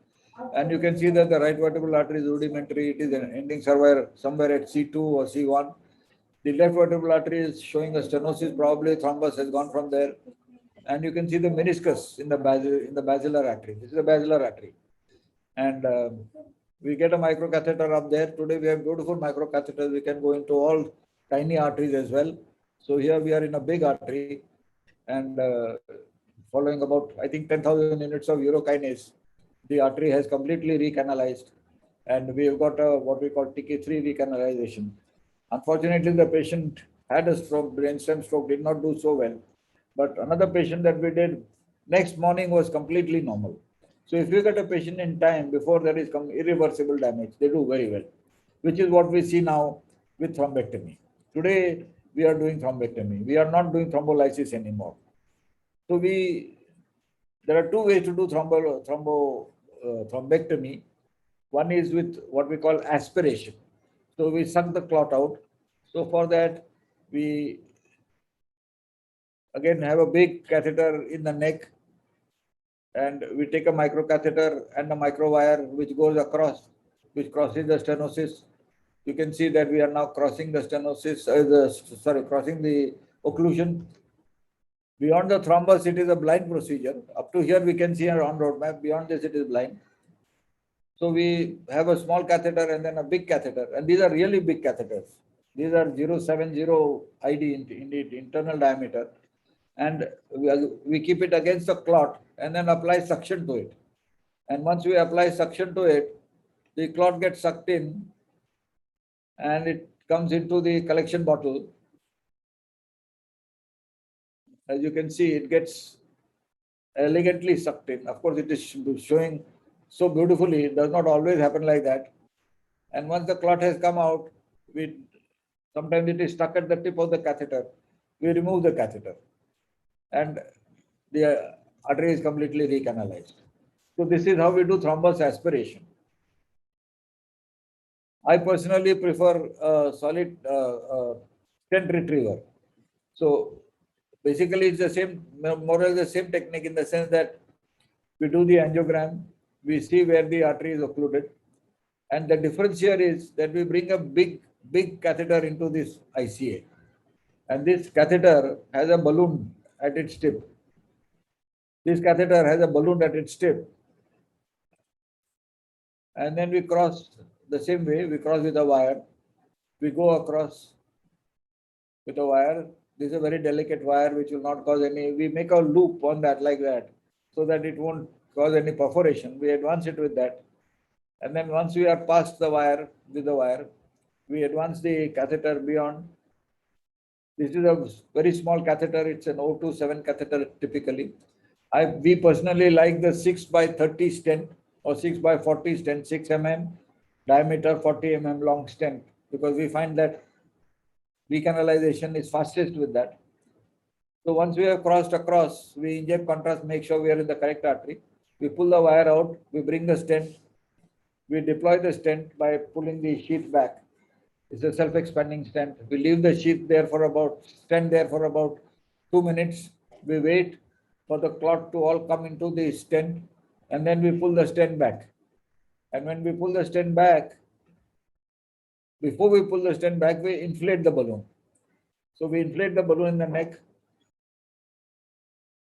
And you can see that the right vertebral artery is rudimentary. It is ending somewhere at C2 or C1. The left vertebral artery is showing a stenosis. Probably thrombus has gone from there. And you can see the meniscus in the basilar artery. This is the basilar artery. And we get a microcatheter up there. Today we have beautiful microcatheters. We can go into all tiny arteries as well. So here we are in a big artery and following about, I think, 10,000 units of urokinase. The artery has completely recanalized and we have got a, what we call TK3 recanalization. Unfortunately, the patient had a stroke, brainstem stroke, did not do so well. But another patient that we did next morning was completely normal. So if you get a patient in time before there is irreversible damage, they do very well, which is what we see now with thrombectomy. Today, we are doing thrombectomy. We are not doing thrombolysis anymore. So there are two ways to do thrombectomy. One is with what we call aspiration. So we suck the clot out. So for that, we again have a big catheter in the neck and we take a microcatheter and a microwire which goes across, which crosses the stenosis. You can see that we are now crossing the stenosis, crossing the occlusion. Beyond the thrombus, it is a blind procedure. Up to here, we can see our on-road map. Beyond this, it is blind. So we have a small catheter and then a big catheter. And these are really big catheters. These are 070 ID in the internal diameter. And we keep it against the clot and then apply suction to it. And once we apply suction to it, the clot gets sucked in and it comes into the collection bottle. As you can see, it gets elegantly sucked in. Of course, it is showing so beautifully. It does not always happen like that. And once the clot has come out, sometimes it is stuck at the tip of the catheter. We remove the catheter and the artery is completely recanalized. So this is how we do thrombus aspiration. I personally prefer a solid stent retriever. So basically, it's the same, more or less the same technique in the sense that we do the angiogram, we see where the artery is occluded. And the difference here is that we bring a big catheter into this ICA. And this catheter has a balloon at its tip. This catheter has a balloon at its tip. And then we cross the same way, we cross with a wire. We go across with a wire. This is a very delicate wire which will not cause any, we make a loop on that like that so that it won't cause any perforation. We advance it with that. And then once we are past the wire, with the wire, we advance the catheter beyond. This is a very small catheter. It's an 027 catheter typically. We personally like the 6x30 stent or 6x40 stent, 6 mm diameter, 40 mm long stent, because we find that recanalization is fastest with that. So once we have crossed across, we inject contrast, make sure we are in the correct artery. We pull the wire out, we bring the stent, we deploy the stent by pulling the sheath back. It's a self-expanding stent. We leave the sheath there for about 2 minutes. We wait for the clot to all come into the stent, and then we pull the stent back. And when we pull the stent back, before we pull the stent back, we inflate the balloon. So we inflate the balloon in the neck.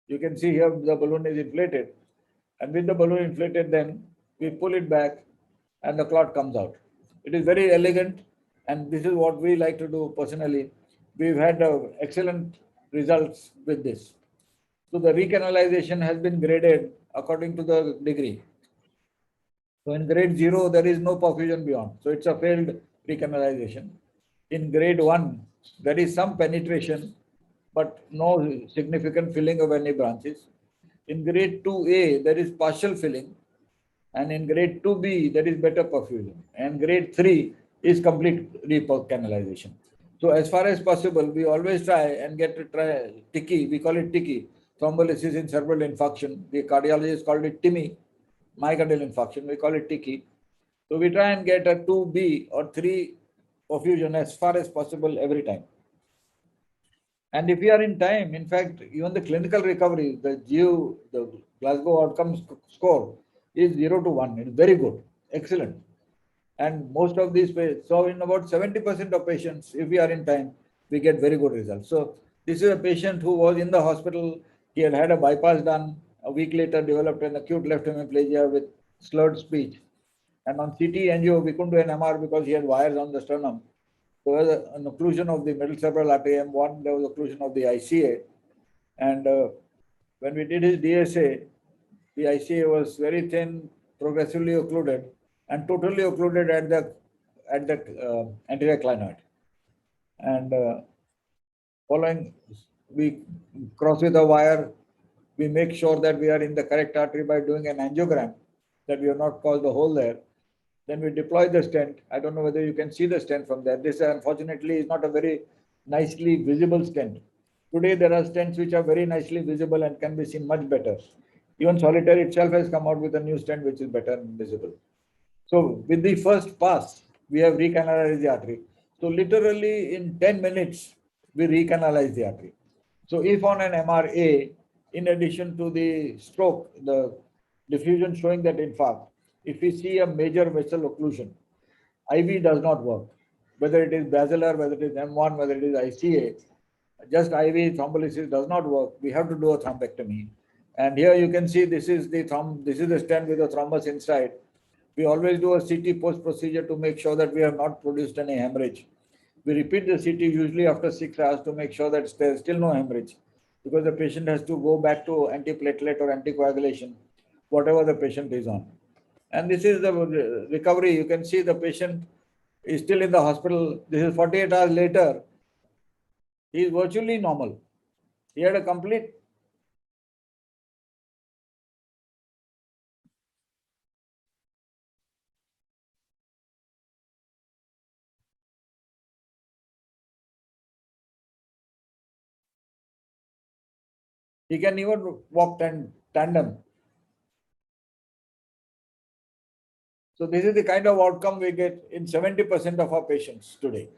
You can see here the balloon is inflated. And with the balloon inflated, then we pull it back and the clot comes out. It is very elegant, and this is what we like to do personally. We've had excellent results with this. So the recanalization has been graded according to the degree. So in grade 0, there is no perfusion beyond. So it's a failed recanalization. In grade 1, there is some penetration, but no significant filling of any branches. In grade 2A, there is partial filling. And in grade 2B, there is better perfusion. And grade 3 is complete recanalization. So as far as possible, we always try and get to try TICI. We call it TICI, thrombolysis in cerebral infarction. The cardiologists called it TIMI, myocardial infarction. We call it TICI. So we try and get a 2B or 3 perfusion as far as possible every time. And if we are in time, in fact, even the clinical recovery, the Glasgow outcomes score is 0 to 1. It's very good, excellent. And most of these, so in about 70% of patients, if we are in time, we get very good results. So this is a patient who was in the hospital. He had had a bypass done. A week later, developed an acute left hemiplegia with slurred speech. And on CT angio, we couldn't do an MR because he had wires on the sternum. So there was an occlusion of the middle cerebral artery M1, there was occlusion of the ICA. And when we did his DSA, the ICA was very thin, progressively occluded, and totally occluded at the anterior clinoid. And following, we cross with a wire, we make sure that we are in the correct artery by doing an angiogram, that we have not caused a hole there. Then we deploy the stent. I don't know whether you can see the stent from there. This unfortunately is not a very nicely visible stent. Today there are stents which are very nicely visible and can be seen much better. Even Solitaire itself has come out with a new stent which is better and visible. So with the first pass, we have recanalized the artery. So literally in 10 minutes, we recanalize the artery. So if on an MRA, in addition to the stroke, the diffusion showing that infarct, if we see a major vessel occlusion, IV does not work. Whether it is basilar, whether it is M1, whether it is ICA, just IV thrombolysis does not work. We have to do a thrombectomy. And here you can see this is the stent with a thrombus inside. We always do a CT post procedure to make sure that we have not produced any hemorrhage. We repeat the CT usually after 6 hours to make sure that there is still no hemorrhage, because the patient has to go back to antiplatelet or anticoagulation, whatever the patient is on. And this is the recovery. You can see the patient is still in the hospital. This is 48 hours later. He is virtually normal. He had a complete. He can even walk tandem. So this is the kind of outcome we get in 70% of our patients today.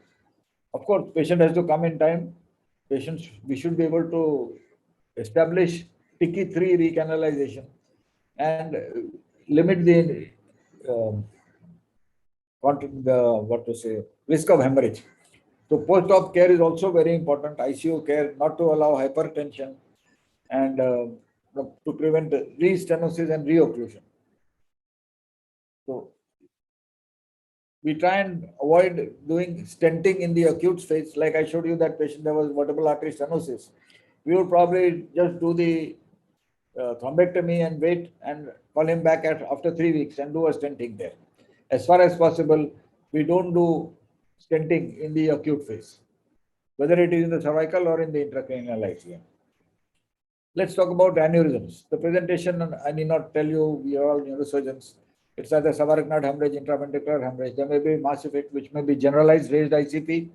Of course, patient has to come in time. Patients, we should be able to establish TICI 3 recanalization and limit the risk of hemorrhage. So post-op care is also very important. ICU care, not to allow hypertension and to prevent re-stenosis and re-occlusion. So we try and avoid doing stenting in the acute phase. Like I showed you that patient, there was vertebral artery stenosis. We would probably just do the thrombectomy and wait and call him back after 3 weeks and do a stenting there. As far as possible, we don't do stenting in the acute phase, whether it is in the cervical or in the intracranial ICM. Let's talk about aneurysms. The presentation, I need not tell you, we are all neurosurgeons. It's either subarachnoid hemorrhage, intraventricular hemorrhage. There may be mass effect, which may be generalized raised ICP,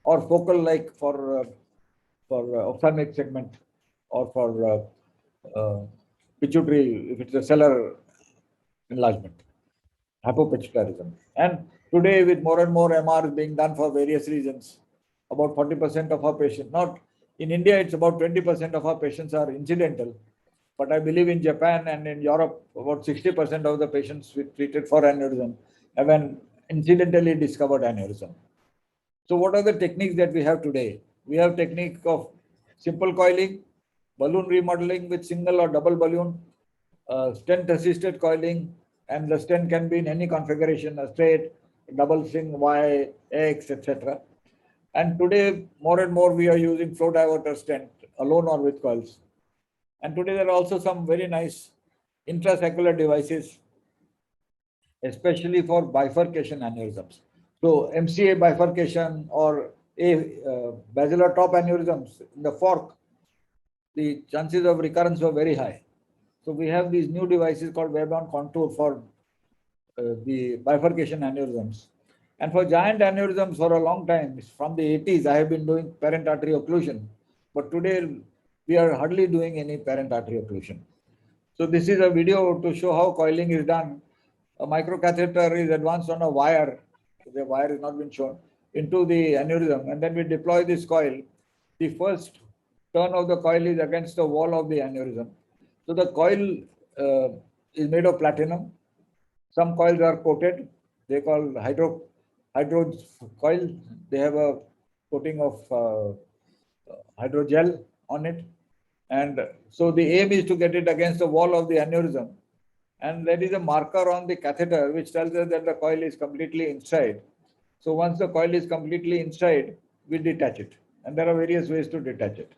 or focal, like for ophthalmic segment, or for pituitary, if it's a cellular enlargement, hypopituitarism. And Today, with more and more MRs being done for various reasons, about 40% of our patients, not in India, it's about 20% of our patients are incidental. But I believe in Japan and in Europe, about 60% of the patients we treated for aneurysm have an incidentally discovered aneurysm. So what are the techniques that we have today? We have technique of simple coiling, balloon remodeling with single or double balloon, stent assisted coiling, and the stent can be in any configuration, a straight, double string, Y, X, etc. And today, more and more, we are using flow diverter stent alone or with coils. And today, there are also some very nice intrasaccular devices, especially for bifurcation aneurysms. So MCA bifurcation or basilar top aneurysms in the fork, the chances of recurrence were very high. So we have these new devices called web-bound contour for the bifurcation aneurysms. And for giant aneurysms for a long time, from the 80s, I have been doing parent artery occlusion. But today, we are hardly doing any parent artery occlusion. So this is a video to show how coiling is done. A microcatheter is advanced on a wire. The wire has not been shown into the aneurysm. And then we deploy this coil. The first turn of the coil is against the wall of the aneurysm. So the coil is made of platinum. Some coils are coated. They call hydro coil. They have a coating of hydrogel on it. And so the aim is to get it against the wall of the aneurysm. And there is a marker on the catheter which tells us that the coil is completely inside. So once the coil is completely inside, we detach it. And there are various ways to detach it.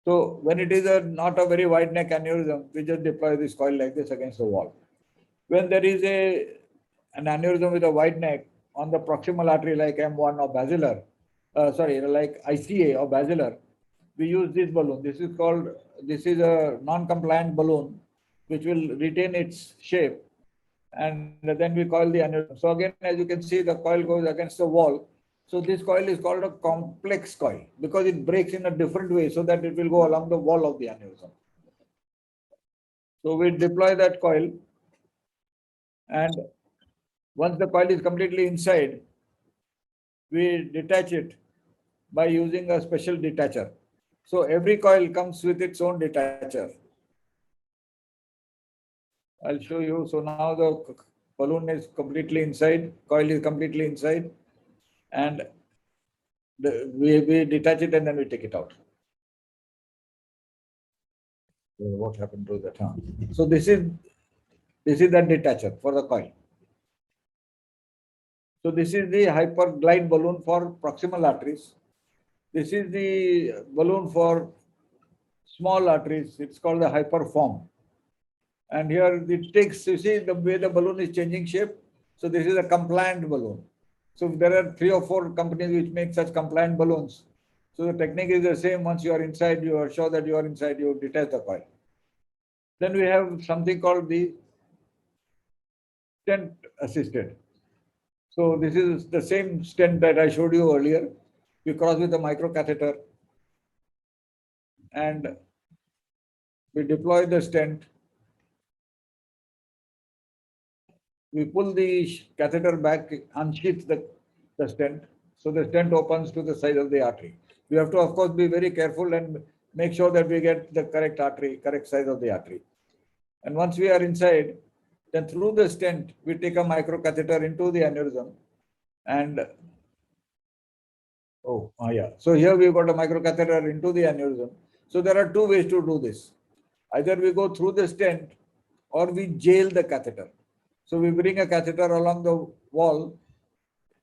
So when it is not a very wide neck aneurysm, we just deploy this coil like this against the wall. When there is an aneurysm with a wide neck on the proximal artery like M1 or basilar, like ICA or basilar, we use this balloon. This is a non-compliant balloon which will retain its shape, and then we coil the aneurysm. So again, as you can see, the coil goes against the wall. So this coil is called a complex coil because it breaks in a different way so that it will go along the wall of the aneurysm. So we deploy that coil, and once the coil is completely inside, we detach it by using a special detacher. So every coil comes with its own detacher. I'll show you. So now the balloon is completely inside, coil is completely inside, and we detach it and then we take it out. What happened to that? So this is the detacher for the coil. So this is the hyperglide balloon for proximal arteries. This is the balloon for small arteries. It's called the hyperform. And here it takes, you see the way the balloon is changing shape. So this is a compliant balloon. So there are 3 or 4 companies which make such compliant balloons. So the technique is the same. Once you are inside, you are sure that you are inside, you detach the coil. Then we have something called the stent assisted. So this is the same stent that I showed you earlier. We cross with a microcatheter and we deploy the stent. We pull the catheter back, unsheath the stent. So the stent opens to the size of the artery. We have to, of course, be very careful and make sure that we get the correct artery, correct size of the artery. And once we are inside, then through the stent, we take a microcatheter into the aneurysm. And so here we've got a microcatheter into the aneurysm. So there are 2 ways to do this. Either we go through the stent or we jail the catheter. So we bring a catheter along the wall.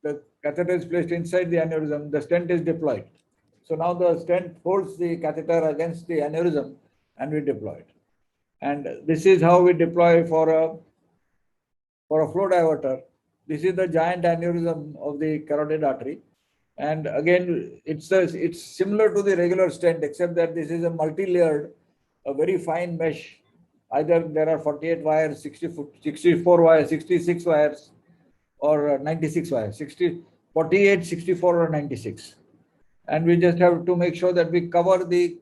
The catheter is placed inside the aneurysm. The stent is deployed. So now the stent holds the catheter against the aneurysm and we deploy it. And this is how we deploy for a flow diverter. This is the giant aneurysm of the carotid artery. And again, it's similar to the regular stent, except that this is a multi-layered, a very fine mesh. Either there are 48 wires, 64 wires, 66 wires, or 96 wires, 48, 64, or 96. And we just have to make sure that we cover the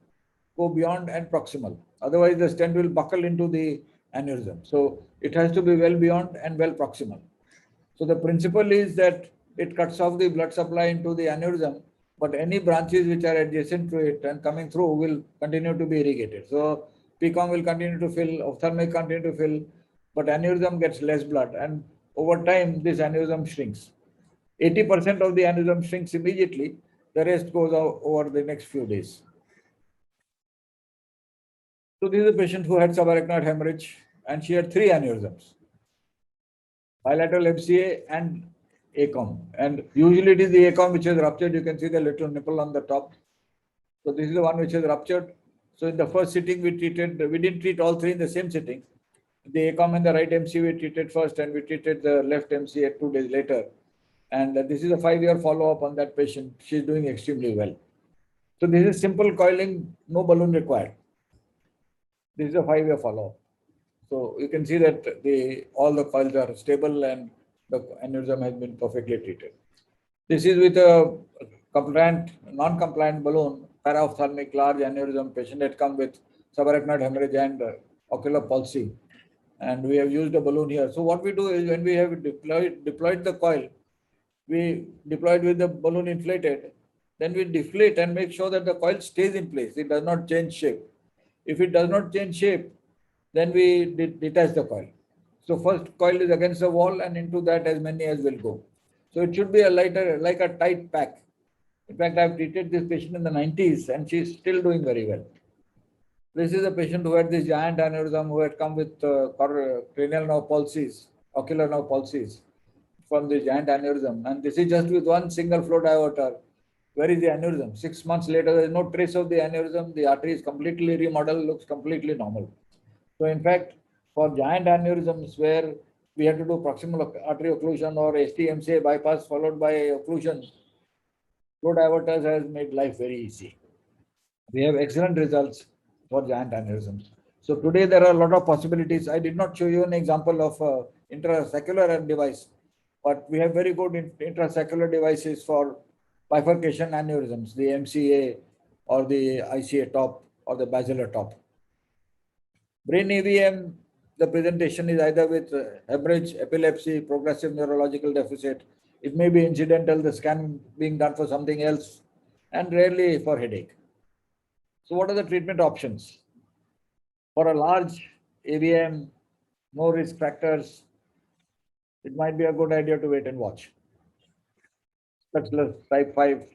go beyond and proximal. Otherwise, the stent will buckle into the aneurysm. So it has to be well beyond and well proximal. So the principle is that it cuts off the blood supply into the aneurysm, but any branches which are adjacent to it and coming through will continue to be irrigated. So PCOM will continue to fill, ophthalmic continue to fill, but aneurysm gets less blood, and over time this aneurysm shrinks. 80% of the aneurysm shrinks immediately, the rest goes out over the next few days. So this is a patient who had subarachnoid hemorrhage, and she had 3 aneurysms: bilateral MCA and ACOM. And usually it is the ACOM which is ruptured. You can see the little nipple on the top. So this is the one which is ruptured. So in the first sitting we didn't treat all 3 in the same sitting. The ACOM and the right MCA we treated first, and we treated the left MCA 2 days later. And this is a 5-year follow-up on that patient. She's doing extremely well. So this is simple coiling, no balloon required. This is a 5-year follow-up. So you can see that all the coils are stable and the aneurysm has been perfectly treated. This is with a compliant, non-compliant balloon, para-ophthalmic large aneurysm. Patient had come with subarachnoid hemorrhage and ocular palsy, and we have used a balloon here. So what we do is, when we have deployed the coil, we deployed with the balloon inflated, then we deflate and make sure that the coil stays in place. It does not change shape. If it does not change shape, then we detach the coil. So first coil is against the wall, and into that as many as will go. So it should be a lighter, like a tight pack. In fact, I have treated this patient in the 90s and she is still doing very well. This is a patient who had this giant aneurysm, who had come with cranial nerve palsies, ocular nerve palsies from the giant aneurysm. And this is just with one single flow diverter. Where is the aneurysm? 6 months later, there is no trace of the aneurysm. The artery is completely remodeled, looks completely normal. So in fact, for giant aneurysms where we have to do proximal artery occlusion or STMCA bypass followed by occlusion, flow diverters has made life very easy. We have excellent results for giant aneurysms. So today there are a lot of possibilities. I did not show you an example of intrasaccular device, but we have very good intrasaccular devices for bifurcation aneurysms, the MCA or the ICA top or the basilar top. Brain AVM, the presentation is either with hemorrhage, epilepsy, progressive neurological deficit. It may be incidental, the scan being done for something else, and rarely for headache. So what are the treatment options? For a large AVM, no risk factors, it might be a good idea to wait and watch. Specialist type 5,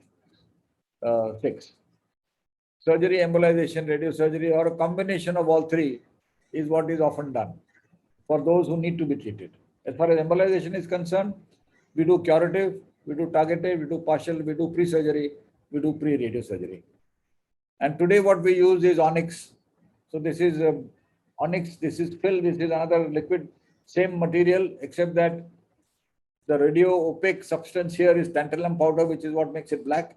6. Surgery, embolization, radiosurgery, or a combination of all 3 is what is often done for those who need to be treated. As far as embolization is concerned, we do curative, we do targeted, we do partial, we do pre-surgery, we do pre-radiosurgery. And today what we use is onyx. So this is onyx, this is fill, this is another liquid, same material, except that the radio opaque substance here is tantalum powder, which is what makes it black.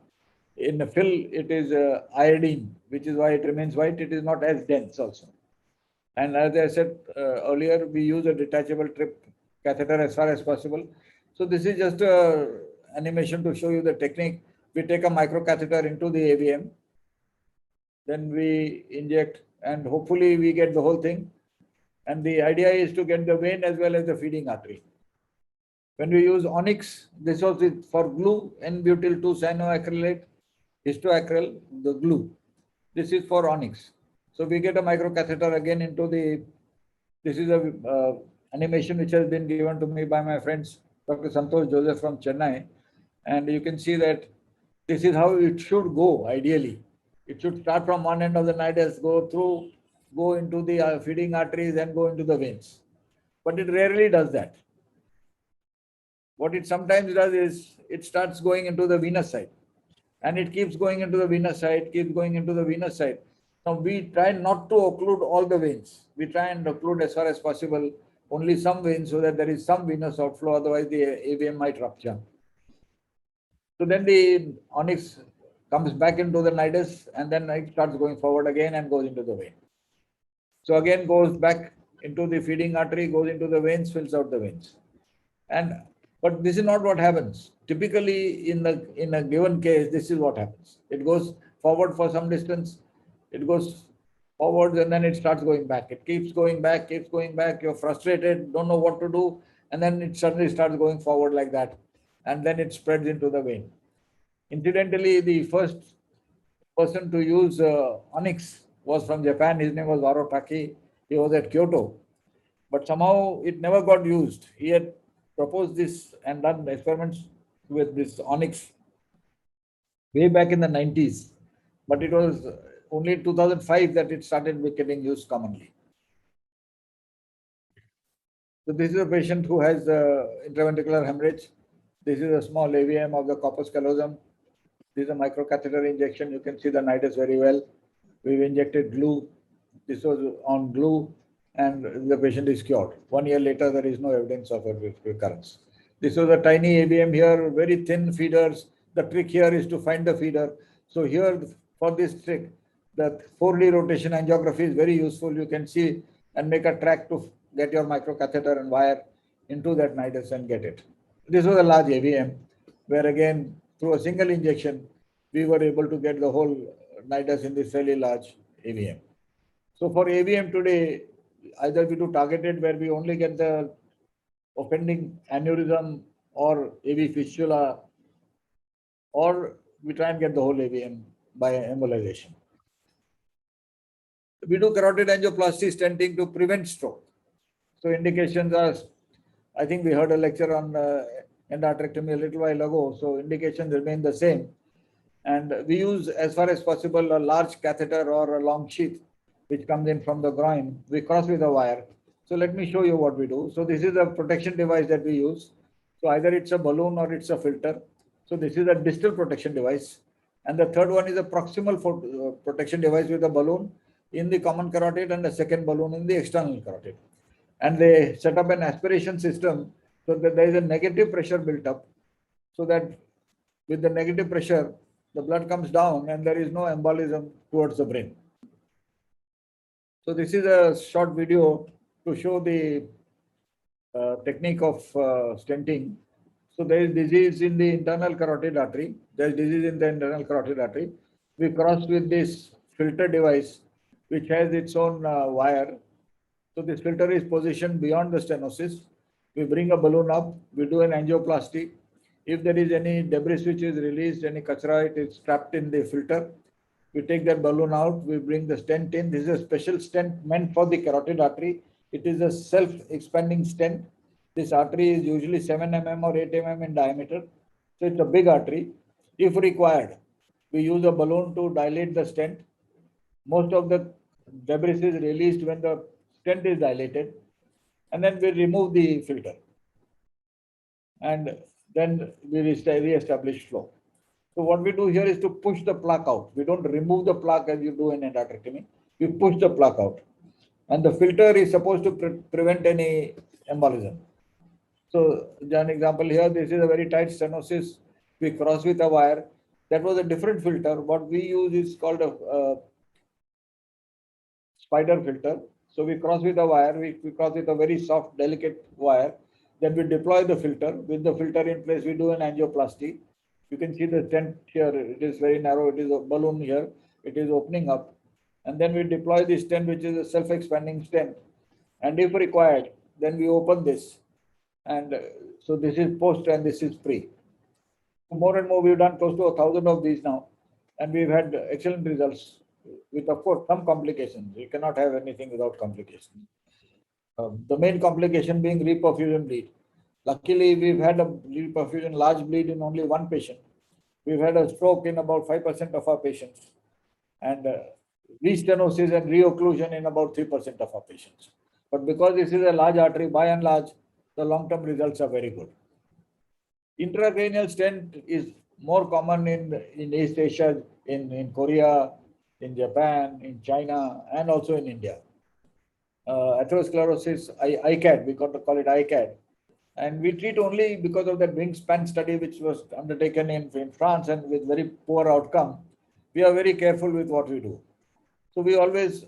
In the fill, it is iodine, which is why it remains white. It is not as dense also. And as I said earlier, we use a detachable trip catheter as far as possible. So this is just an animation to show you the technique. We take a microcatheter into the AVM, then we inject, and hopefully we get the whole thing. And the idea is to get the vein as well as the feeding artery. When we use onyx, this was for glue, N-butyl-2-cyanoacrylate, histoacryl, the glue. This is for onyx. So we get a microcatheter again into the, this is a animation which has been given to me by my friends, Dr. Santosh Joseph from Chennai. And you can see that this is how it should go ideally. It should start from one end of the nidus, go into the feeding arteries and go into the veins. But it rarely does that. What it sometimes does is it starts going into the venous side, and it keeps going into the venous side, keeps going into the venous side. Now we try not to occlude all the veins. We try and occlude as far as possible only some veins so that there is some venous outflow, otherwise the AVM might rupture. So then the onyx comes back into the nidus, and then it starts going forward again and goes into the vein. So again goes back into the feeding artery, goes into the veins, fills out the veins. But this is not what happens. Typically, in a given case, this is what happens. It goes forward for some distance, it goes forward, and then it starts going back. It keeps going back, keeps going back. You're frustrated, don't know what to do, and then it suddenly starts going forward like that, and then it spreads into the vein. Incidentally, the first person to use onyx was from Japan. His name was Warotaki. He was at Kyoto, but somehow it never got used. He had proposed this and done experiments with this onyx way back in the 90s, but it was only in 2005 that it started getting used commonly. So this is a patient who has intraventricular hemorrhage. This is a small AVM of the corpus callosum. This is a microcatheter injection. You can see the nidus very well. We've injected glue. This was on glue, and the patient is cured. 1 year later, there is no evidence of a recurrence. This was a tiny AVM here, very thin feeders. The trick here is to find the feeder. So here, for this trick, the 4D rotation angiography is very useful. You can see and make a track to get your microcatheter and wire into that nidus and get it. This was a large AVM, where again, through a single injection, we were able to get the whole nidus in this fairly large AVM. So for AVM today, either we do targeted, where we only get the offending aneurysm or AV fistula, or we try and get the whole AVM by embolization. We do carotid angioplasty stenting to prevent stroke. So indications are, I think we heard a lecture on endarterectomy a little while ago. So indications remain the same. And we use, as far as possible, a large catheter or a long sheath, which comes in from the groin. We cross with a wire. So let me show you what we do. So this is a protection device that we use. So either it's a balloon or it's a filter. So this is a distal protection device. And the third one is a proximal protection device with a balloon in the common carotid and a second balloon in the external carotid. And they set up an aspiration system so that there is a negative pressure built up, so that with the negative pressure, the blood comes down and there is no embolism towards the brain. So this is a short video to show the technique of stenting. So there is disease in the internal carotid artery. There is disease in the internal carotid artery. We cross with this filter device, which has its own wire. So this filter is positioned beyond the stenosis. We bring a balloon up. We do an angioplasty. If there is any debris which is released, any kachra, it is trapped in the filter. We take that balloon out. We bring the stent in. This is a special stent meant for the carotid artery. It is a self-expanding stent. This artery is usually 7 mm or 8 mm in diameter. So it's a big artery. If required, we use a balloon to dilate the stent. Most of the debris is released when the stent is dilated. And then we remove the filter. And then we re-establish flow. So what we do here is to push the plaque out. We don't remove the plaque as you do in endarterectomy. We push the plaque out. And the filter is supposed to prevent any embolism. So, an example here, this is a very tight stenosis. We cross with a wire. That was a different filter. What we use is called a spider filter. So we cross with a wire. We cross with a very soft, delicate wire. Then we deploy the filter. With the filter in place, we do an angioplasty. You can see the stent here. It is very narrow. It is a balloon here. It is opening up. And then we deploy the stent, which is a self-expanding stent. And if required, then we open this. And so this is post and this is pre. More and more, we've done close to 1,000 of these now. And we've had excellent results with, of course, some complications. You cannot have anything without complications. The main complication being reperfusion bleed. Luckily, we've had a reperfusion large bleed in only one patient. We've had a stroke in about 5% of our patients, and restenosis and reocclusion in about 3% of our patients. But because this is a large artery, by and large, the long-term results are very good. Intracranial stent is more common in East Asia, in Korea, in Japan, in China, and also in India. Atherosclerosis, ICAD, we got to call it ICAD. And we treat only because of that wingspan study, which was undertaken in France and with very poor outcome. We are very careful with what we do. So we always,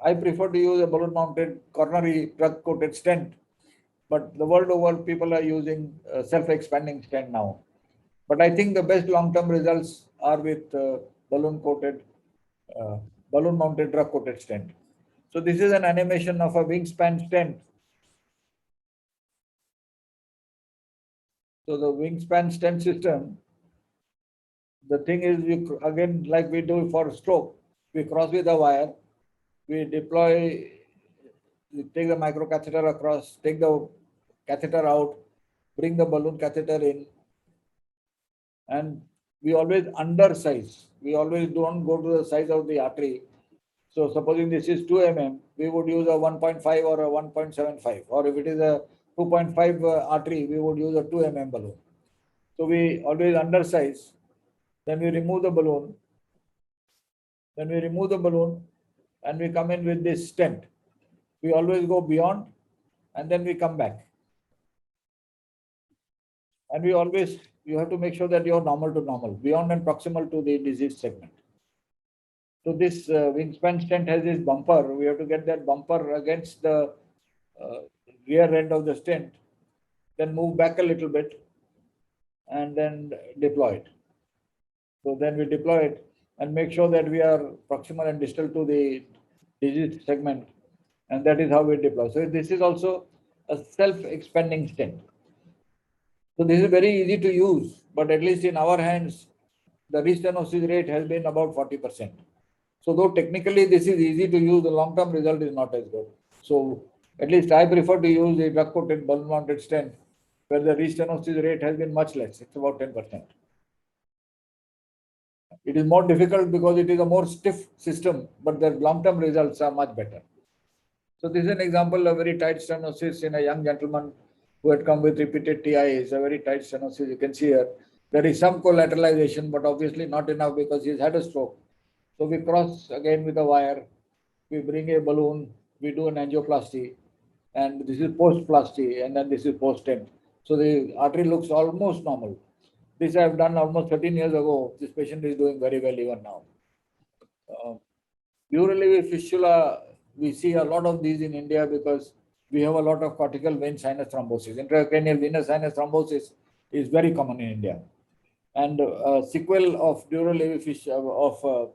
I prefer to use a balloon-mounted coronary drug-coated stent. But the world over, people are using self-expanding stent now. But I think the best long-term results are with balloon-mounted drug-coated stent. So this is an animation of a wingspan stent. So the wingspan stent system, the thing is, we again, like we do for stroke, we cross with a wire, we deploy, we take the microcatheter across, take the catheter out, bring the balloon catheter in, and we always undersize. We always don't go to the size of the artery. So supposing this is 2 mm, we would use a 1.5 or a 1.75, or if it is a 2.5 artery, we would use a 2 mm balloon. So we always undersize. Then we remove the balloon. Then we remove the balloon and we come in with this stent. We always go beyond and then we come back. And we always, you have to make sure that you're normal to normal, beyond and proximal to the disease segment. So this wingspan stent has this bumper. We have to get that bumper against the rear end of the stent, then move back a little bit and then deploy it. So then we deploy it and make sure that we are proximal and distal to the disease segment. And that is how we deploy. So this is also a self-expanding stent. So this is very easy to use, but at least in our hands, the restenosis rate has been about 40%. So though technically this is easy to use, the long-term result is not as good. So at least I prefer to use a drug-coated balloon-mounted stent where the restenosis rate has been much less. It's about 10%. It is more difficult because it is a more stiff system, but the long-term results are much better. So this is an example of very tight stenosis in a young gentleman who had come with repeated TIAs, a very tight stenosis. You can see here, there is some collateralization, but obviously not enough because he's had a stroke. So we cross again with a wire, we bring a balloon, we do an angioplasty, and this is post-plasty, and then this is post-stent. So the artery looks almost normal. This I have done almost 13 years ago. This patient is doing very well even now. Dural fistula, we see a lot of these in India because we have a lot of cortical vein sinus thrombosis. Intracranial venous sinus thrombosis is very common in India. And sequel of dural fistula, of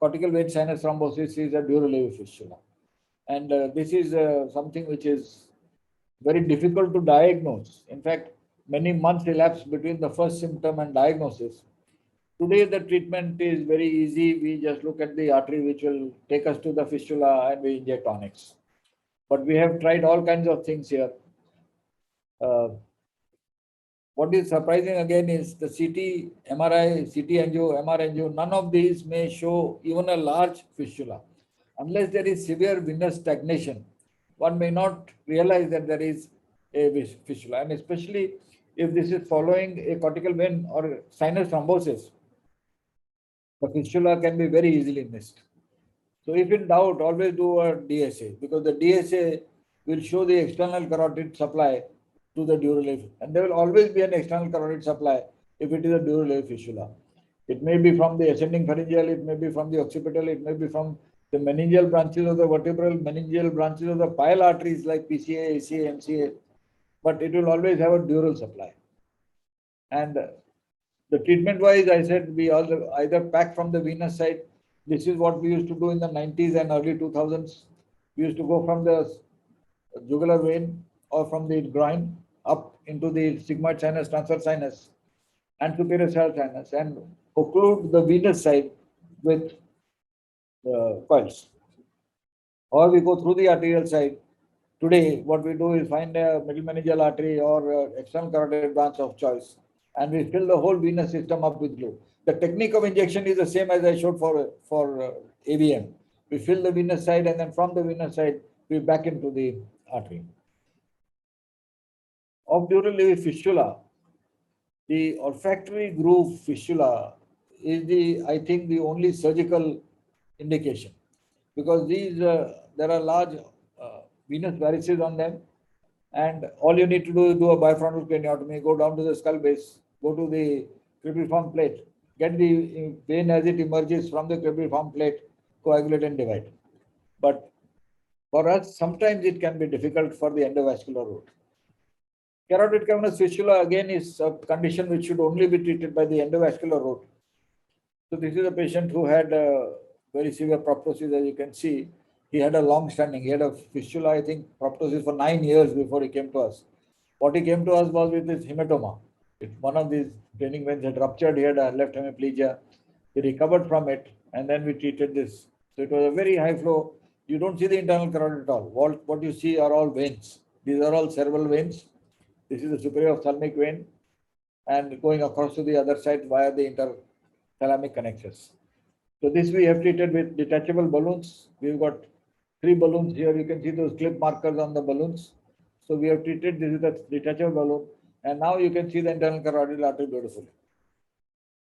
cortical vein sinus thrombosis is a dural fistula. And this is something which is very difficult to diagnose. In fact, many months elapse between the first symptom and diagnosis. Today, the treatment is very easy. We just look at the artery, which will take us to the fistula, and we inject onyx. But we have tried all kinds of things here. What is surprising again is the CT, MRI, CT angio, MR angio, none of these may show even a large fistula. Unless there is severe venous stagnation, one may not realize that there is a fistula, and especially if this is following a cortical vein or sinus thrombosis, the fistula can be very easily missed. So if in doubt, always do a DSA, because the DSA will show the external carotid supply to the dural, and there will always be an external carotid supply if it is a dural fistula. It may be from the ascending pharyngeal, it may be from the occipital, it may be from the meningeal branches of the vertebral, meningeal branches of the pile arteries like PCA, ACA, MCA, but it will always have a dural supply. And the treatment wise, I said we all either pack from the venous side. This is what we used to do in the 90s and early 2000s. We used to go from the jugular vein or from the groin up into the sigmoid sinus, transverse sinus, and superior sinus, and occlude the venous side with coils. Or we go through the arterial side. Today, what we do is find a middle meningeal artery or external carotid branch of choice, and we fill the whole venous system up with glue. The technique of injection is the same as I showed for AVM. We fill the venous side, and then from the venous side, we back into the artery. Of dural fistula, the olfactory groove fistula is I think the only surgical indication, because these there are large venous varices on them, and all you need to do is do a bifrontal craniotomy, go down to the skull base, go to the cribriform plate, get the vein as it emerges from the cribriform plate, coagulate and divide. But for us, sometimes it can be difficult for the endovascular route. Carotid cavernous fistula again is a condition which should only be treated by the endovascular route. So this is a patient who had a very severe proptosis, as you can see. He had a long standing, he had a fistula, I think, proptosis for 9 years before he came to us. What he came to us was with his hematoma. One of these draining veins had ruptured. He had a left hemiplegia. He recovered from it, and then we treated this. So it was a very high flow. You don't see the internal carotid at all. What you see are all veins. These are all cerebral veins. This is the superior ophthalmic vein, and going across to the other side via the interthalamic connections. So this we have treated with detachable balloons. We've got 3 balloons here. You can see those clip markers on the balloons. So we have treated this with a detachable balloon, and now you can see the internal carotid artery beautifully.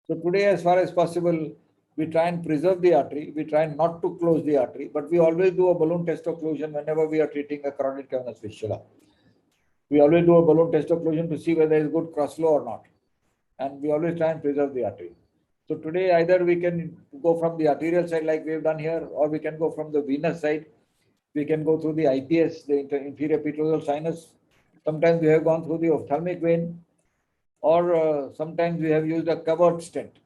So today, as far as possible, we try and preserve the artery. We try not to close the artery, but we always do a balloon test occlusion whenever we are treating a carotid cavernous fistula. We always do a balloon test occlusion to see whether there is good cross flow or not. And we always try and preserve the artery. So today, either we can go from the arterial side like we've done here, or we can go from the venous side. We can go through the IPS, the inferior petrosal sinus. Sometimes we have gone through the ophthalmic vein, or sometimes we have used a covered stent.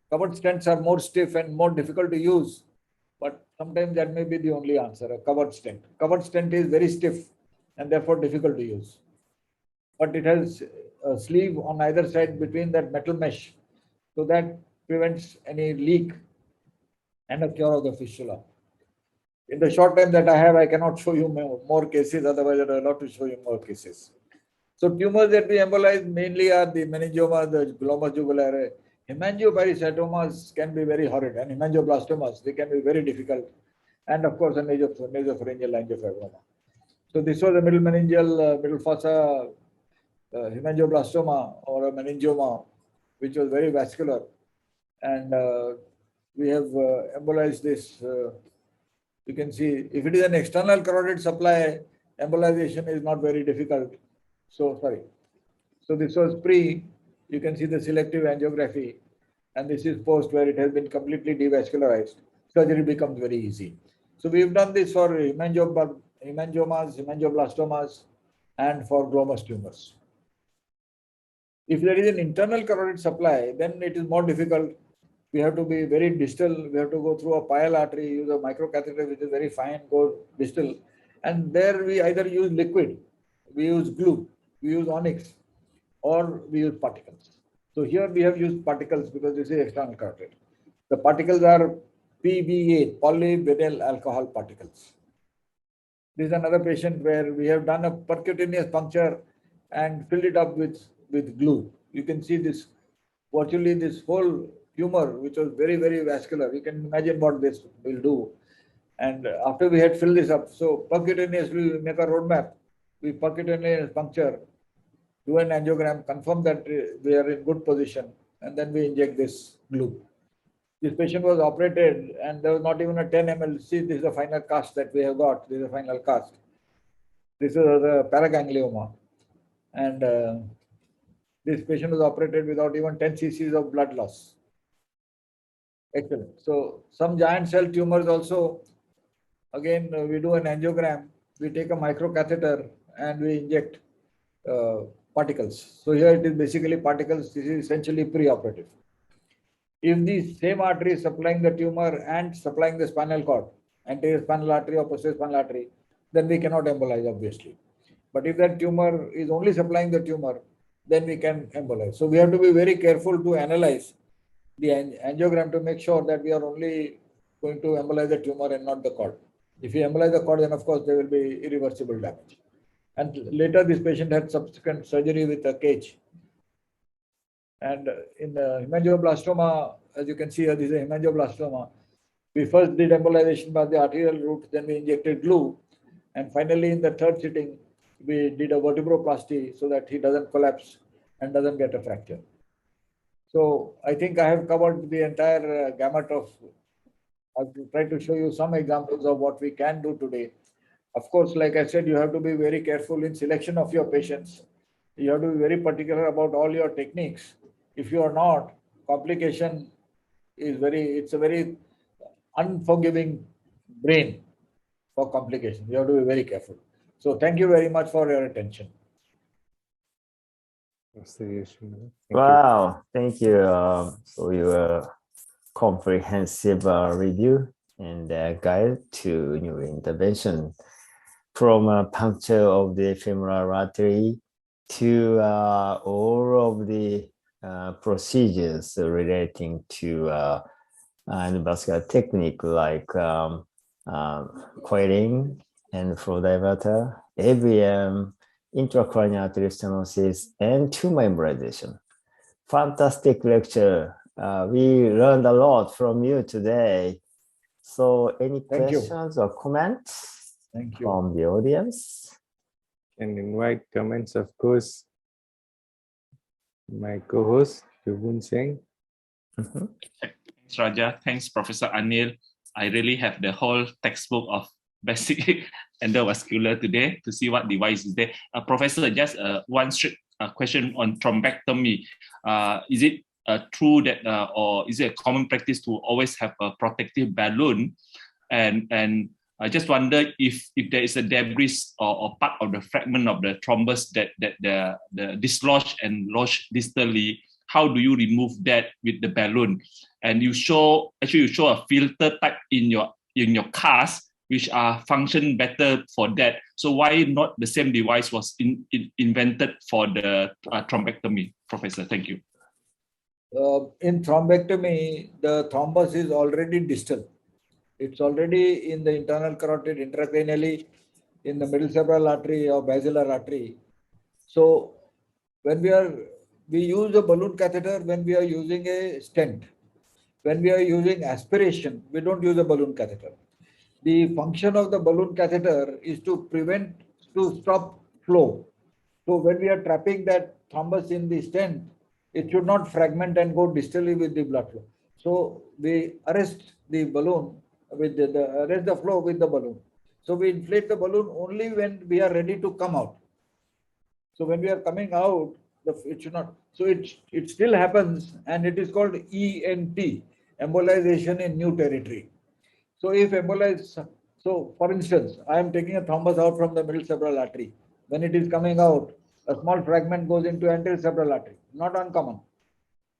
Covered stents are more stiff and more difficult to use, but sometimes that may be the only answer, a covered stent. Covered stent is very stiff and therefore difficult to use. But it has a sleeve on either side between that metal mesh, so that prevents any leak and a cure of the fistula. In the short time that I have, I cannot show you more cases, otherwise I would love to show you more cases. So tumors that we embolize mainly are the meningioma, the glomus jugulare. Hemangiopericytomas can be very horrid, and hemangioblastomas, they can be very difficult. And of course, a nasopharyngeal angiofibroma. So this was a middle meningeal, middle fossa hemangioblastoma or a meningioma, which was very vascular. And we have embolized this. You can see if it is an external carotid supply, embolization is not very difficult. So this was pre. You can see the selective angiography, and this is post where it has been completely devascularized. Surgery becomes very easy. So we've done this for hemangiomas, hemangioblastomas, and for glomus tumors. If there is an internal carotid supply, then it is more difficult. We have to be very distal. We have to go through a pial artery, use a microcatheter which is very fine, go distal. And there we either use liquid, we use glue, we use onyx, or we use particles. So here we have used particles because this is external carotid. The particles are PBA, polyvinyl alcohol particles. This is another patient where we have done a percutaneous puncture and filled it up with glue. You can see this, virtually this whole tumor, which was very, very vascular. You can imagine what this will do. And after we had filled this up, so percutaneously we make a roadmap. We percutaneous puncture, do an angiogram, confirm that we are in good position, and then we inject this glue. This patient was operated and there was not even a 10 ml. See, this is the final cast that we have got. This is the final cast. This is the paraganglioma. And this patient was operated without even 10 cc's of blood loss. Excellent. So some giant cell tumors also, again, we do an angiogram, we take a microcatheter and we inject particles. So here it is basically particles. This is essentially preoperative. If the same artery is supplying the tumor and supplying the spinal cord, anterior spinal artery or posterior spinal artery, then we cannot embolize, obviously. But if that tumor is only supplying the tumor, then we can embolize. So we have to be very careful to analyze the angiogram to make sure that we are only going to embolize the tumor and not the cord. If you embolize the cord, then of course there will be irreversible damage. And later this patient had subsequent surgery with a cage. And in the hemangioblastoma, as you can see here, this is a hemangioblastoma. We first did embolization by the arterial route, then we injected glue. And finally, in the third sitting, we did a vertebroplasty so that he doesn't collapse and doesn't get a fracture. So I think I have covered the entire gamut of, I've tried to show you some examples of what we can do today. Of course, like I said, you have to be very careful in selection of your patients. You have to be very particular about all your techniques. If you are not, complication is it's a very unforgiving brain for complication. You have to be very careful. So thank you very much for your attention. Wow, thank you for your comprehensive review and guide to neurointervention from puncture of the femoral artery to all of the procedures relating to endovascular technique like coiling and flow diverter, AVM, intracranial artery stenosis, and tumor embolization. Fantastic lecture. We learned a lot from you today. So any questions or comments from the audience? Can invite comments, of course. My co-host, Yubun Singh. Thanks, Raja. Thanks, Professor Anil. I really have the whole textbook of basic endovascular today to see what device is there. Professor, just one strict question on thrombectomy. Is it true that, or is it a common practice to always have a protective balloon? And I just wonder if there is a debris or part of the fragment of the thrombus that dislodged and lodged distally. How do you remove that with the balloon? And you show a filter type in your cast, which are function better for that. So why not the same device was invented for the thrombectomy, Professor? Thank you. In thrombectomy, the thrombus is already distal. It's already in the internal carotid, intracranially, in the middle cerebral artery or basilar artery. So when we use a balloon catheter when we are using a stent. When we are using aspiration, we don't use a balloon catheter. The function of the balloon catheter is to stop flow. So when we are trapping that thrombus in the stent, it should not fragment and go distally with the blood flow. So we arrest the balloon with arrest the flow with the balloon. So we inflate the balloon only when we are ready to come out. So when we are coming out, it should not. So it still happens, and it is called ENT, embolization in new territory. So if so for instance, I am taking a thrombus out from the middle cerebral artery. When it is coming out, a small fragment goes into anterior cerebral artery. Not uncommon.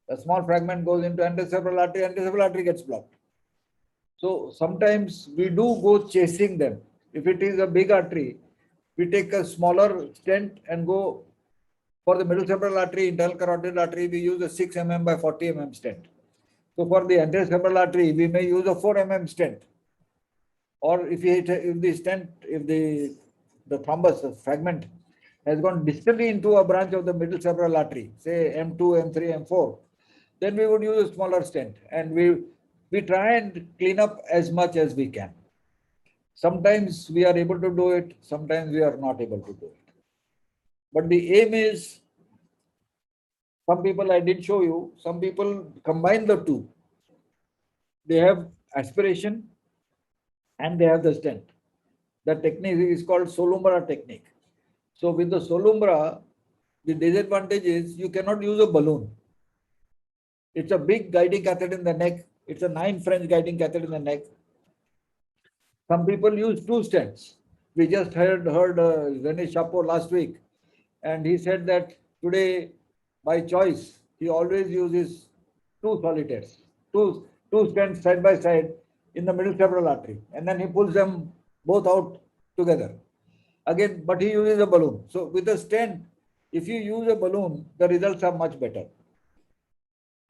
A small fragment goes into anterior cerebral artery gets blocked. So sometimes we do go chasing them. If it is a big artery, we take a smaller stent and go for the middle cerebral artery, internal carotid artery, we use a 6 mm by 40 mm stent. So for the anterior cerebral artery, we may use a 4 mm stent. Or if the thrombus, the fragment, has gone distally into a branch of the middle cerebral artery, say M2, M3, M4, then we would use a smaller stent, and we try and clean up as much as we can. Sometimes we are able to do it, sometimes we are not able to do it. But the aim is, some people I did show you, some people combine the two. They have aspiration and they have the stent. The technique is called Solumbra technique. So with the Solumbra, the disadvantage is you cannot use a balloon. It's a big guiding catheter in the neck. It's a 9 French guiding catheter in the neck. Some people use 2 stents. We just heard René Chapeau last week, and he said that today, by choice, he always uses 2 solitaires, two stents side by side in the middle cerebral artery, and then he pulls them both out together. Again, but he uses a balloon. So with a stent, if you use a balloon, the results are much better.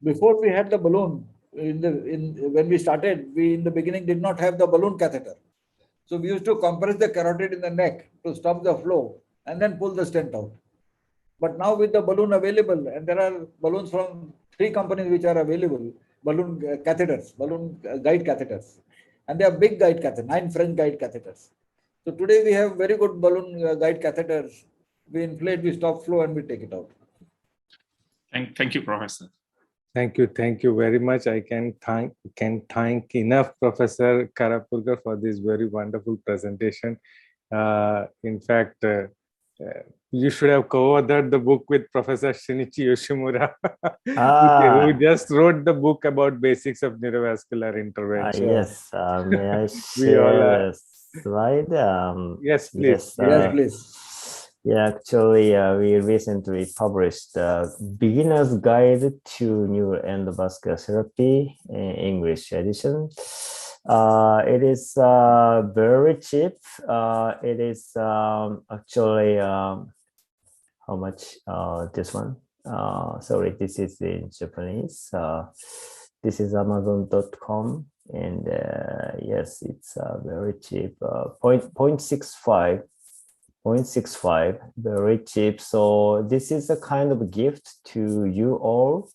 Before we had the balloon, when we started, we in the beginning did not have the balloon catheter. So we used to compress the carotid in the neck to stop the flow and then pull the stent out. But now with the balloon available, and there are balloons from 3 companies which are available, balloon catheters, balloon guide catheters, and they are big guide catheters, 9 French guide catheters. So today we have very good balloon guide catheters. We inflate, we stop flow, and we take it out. Thank you, Professor. Thank you very much. I can thank enough Professor Karapurkar for this very wonderful presentation. In fact, you should have co-authored the book with Professor Shinichi Yoshimura, who just wrote the book about basics of neurovascular intervention. Yes, may I share a slide? Yes, please. Yes, please. Yeah, actually, we recently published Beginner's Guide to Neuroendovascular Therapy in English edition. It is very cheap. It is actually how much this one. Sorry, this is in Japanese. This is Amazon.com, and yes, it's very cheap. 0.65, very cheap. So this is a kind of gift to you all.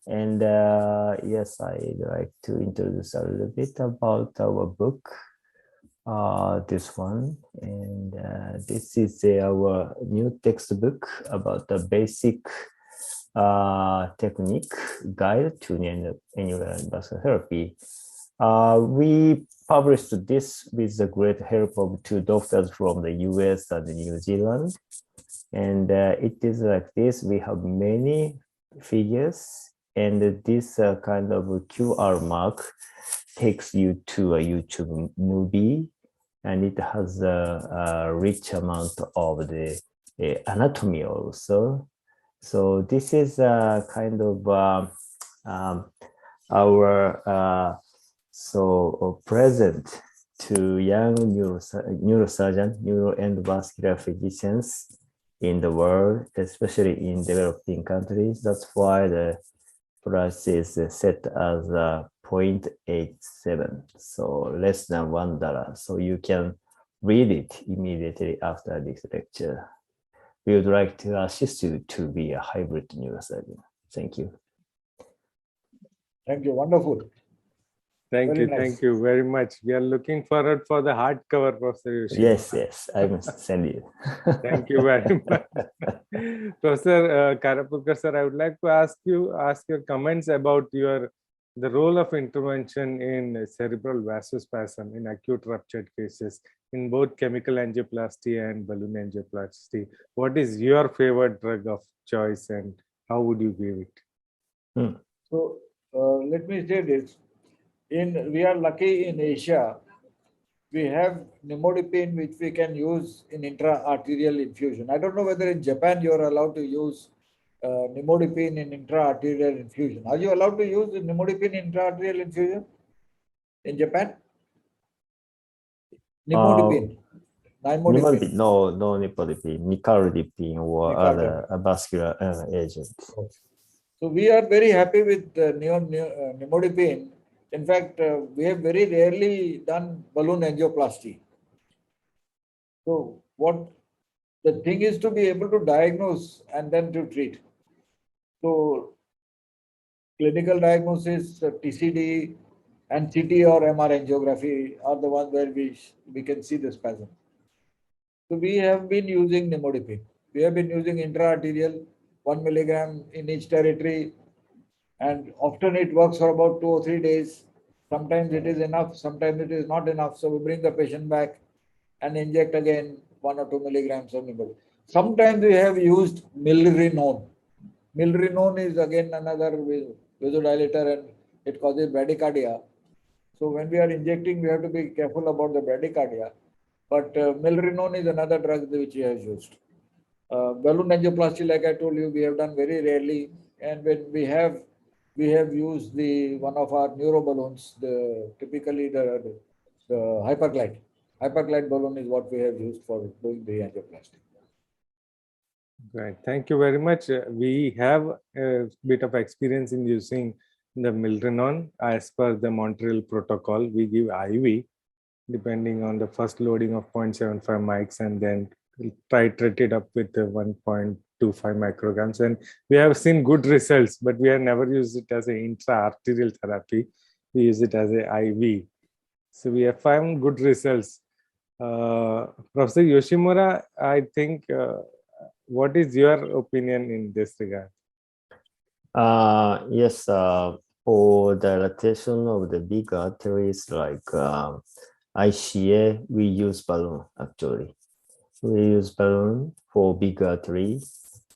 And yes, I'd like to introduce a little bit about our book. This one, and this is our new textbook about the basic technique guide to annular vascular therapy. We published this with the great help of two doctors from the US and New Zealand. And it is like this. We have many figures, and this kind of QR mark takes you to a YouTube movie, and it has a rich amount of the anatomy also. So this is a kind of our present to young neurosurgeon, neuroendovascular physicians in the world, especially in developing countries. That's why the price is set as 0.87, so less than $1. So you can read it immediately after this lecture. We would like to assist you to be a hybrid neurosurgeon. Thank you. Thank you. Wonderful. Thank you very much. We are looking forward for the hardcover, Professor Yoshimura. Yes, I must send you. Thank you very much. Professor Karapurkar sir, I would like to ask your comments about the role of intervention in cerebral vasospasm in acute ruptured cases in both chemical angioplasty and balloon angioplasty. What is your favorite drug of choice, and how would you give it? So let me say this. We are lucky in Asia. We have nimodipine, which we can use in intra-arterial infusion. I don't know whether in Japan you are allowed to use nimodipine in intra-arterial infusion. Are you allowed to use nimodipine in intra-arterial infusion in Japan? Nimodipine. Nimodipine. No nimodipine, nicardipine or other vascular agent. So we are very happy with nimodipine. In fact, we have very rarely done balloon angioplasty. So what the thing is to be able to diagnose and then to treat. So clinical diagnosis, TCD and CT or MR angiography are the ones where we can see the spasm. So we have been using nimodipine. We have been using intra-arterial 1 milligram in each territory, and often it works for about 2 or 3 days. Sometimes it is enough, sometimes it is not enough. So we bring the patient back and inject again 1 or 2 milligrams of nimodipine. Sometimes we have used milrinone. Milrinone is again another vasodilator, and it causes bradycardia. So when we are injecting, we have to be careful about the bradycardia. But milrinone is another drug which we have used. Balloon angioplasty, like I told you, we have done very rarely. And when we have used one of our neuro balloons, typically the hyperglide. Hyperglide balloon is what we have used for doing the angioplasty. Right. Thank you very much. We have a bit of experience in using the milrinone as per the Montreal protocol. We give IV depending on the first loading of 0.75 mics, and then titrate it up with 1.25 micrograms. And we have seen good results, but we have never used it as an intra-arterial therapy. We use it as an IV. So we have found good results. Professor Yoshimura, I think, what is your opinion in this regard? Yes, for the dilatation of the big arteries like ICA, we use balloon actually. We use balloon for big artery,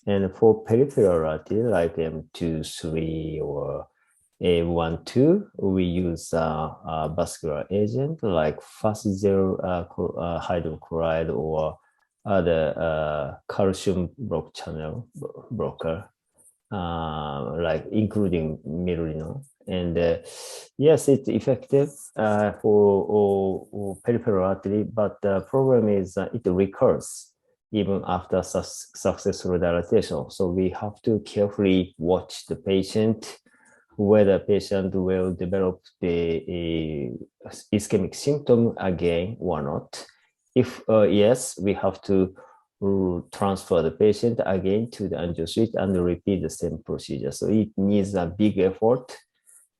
and for peripheral artery like M2, 3 or A1, 2, we use vascular agent like fast zero hydrochloride or other calcium channel blocker, like including milrinone. And yes, it's effective for peripheral artery, but the problem is it recurs even after successful dilatation. So we have to carefully watch the patient, whether patient will develop the ischemic symptom again or not. If yes, we have to transfer the patient again to the angio suite and repeat the same procedure. So it needs a big effort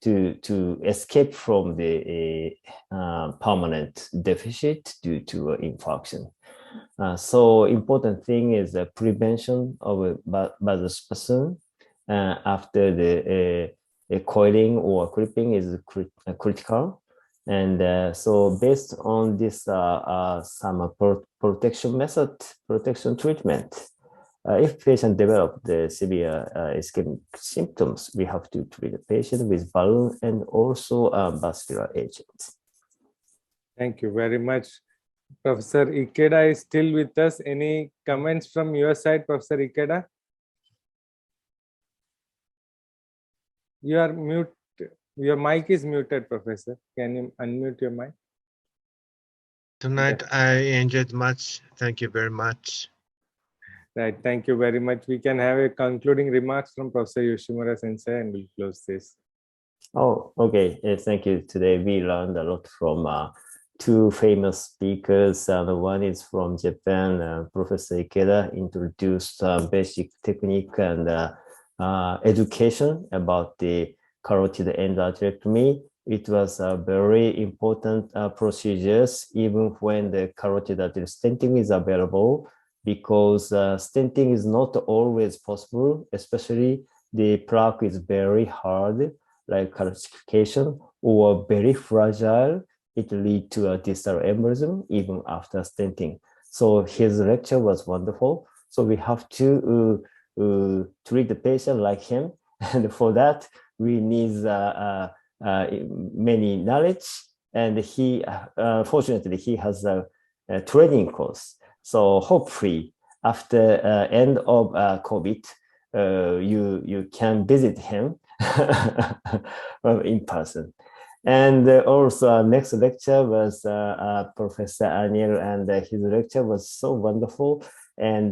to escape from the permanent deficit due to infarction. So important thing is the prevention of vasospasm after the coiling or clipping is critical. And so based on this some protection treatment, if patient develop the severe ischemic symptoms, we have to treat the patient with balloon and also vascular agents. Thank you very much. Professor Ikeda is still with us. Any comments from your side, Professor Ikeda? You are mute. Your mic is muted, Professor. Can you unmute your mic? Tonight, I enjoyed much. Thank you very much. Right. Thank you very much. We can have a concluding remarks from Professor Yoshimura Sensei and we'll close this. Oh, okay. Thank you. Today we learned a lot from two famous speakers. One is from Japan. Professor Ikeda introduced basic technique and education about the carotid endarterectomy. It was a very important procedures, even when the carotid artery stenting is available, because stenting is not always possible, especially the plaque is very hard, like calcification, or very fragile. It leads to a distal embolism even after stenting. So his lecture was wonderful. So we have to treat the patient like him. And for that, we need many knowledge. And he, fortunately, he has a training course. So hopefully, after end of COVID, you can visit him in person. And also next lecture was Professor Anil, and his lecture was so wonderful. And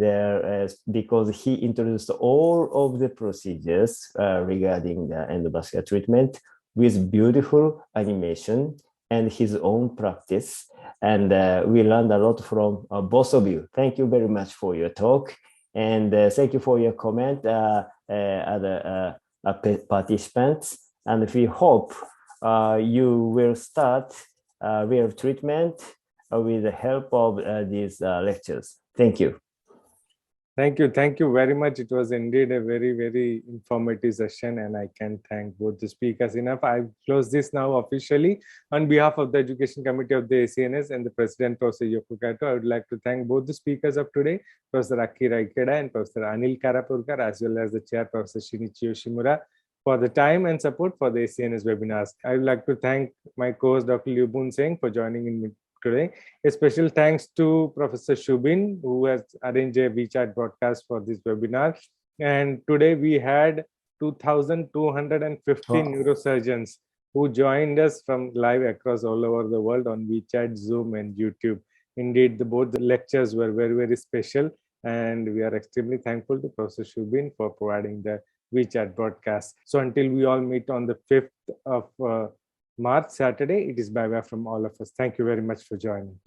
because he introduced all of the procedures regarding the endovascular treatment with beautiful animation and his own practice. And we learned a lot from both of you. Thank you very much for your talk. And thank you for your comment, other participants. And we hope you will start real treatment with the help of these lectures. Thank you. Thank you. Thank you very much. It was indeed a very, very informative session, and I can thank both the speakers enough. I close this now officially. On behalf of the Education Committee of the ACNS and the President, Professor Yoko Kato, I would like to thank both the speakers of today, Professor Akira Ikeda and Professor Anil Karapurkar, as well as the Chair, Professor Shinichi Yoshimura, for the time and support for the ACNS webinars. I would like to thank my co-host, Dr. Liu Boon Singh, for joining in today. A special thanks to Professor Shubin, who has arranged a WeChat broadcast for this webinar. And today we had 2,250 neurosurgeons who joined us from live across all over the world on WeChat, Zoom, and YouTube. Indeed, both the lectures were very, very special. And we are extremely thankful to Professor Shubin for providing the WeChat broadcast. So until we all meet on the 5th of March, Saturday, it is bye-bye from all of us. Thank you very much for joining.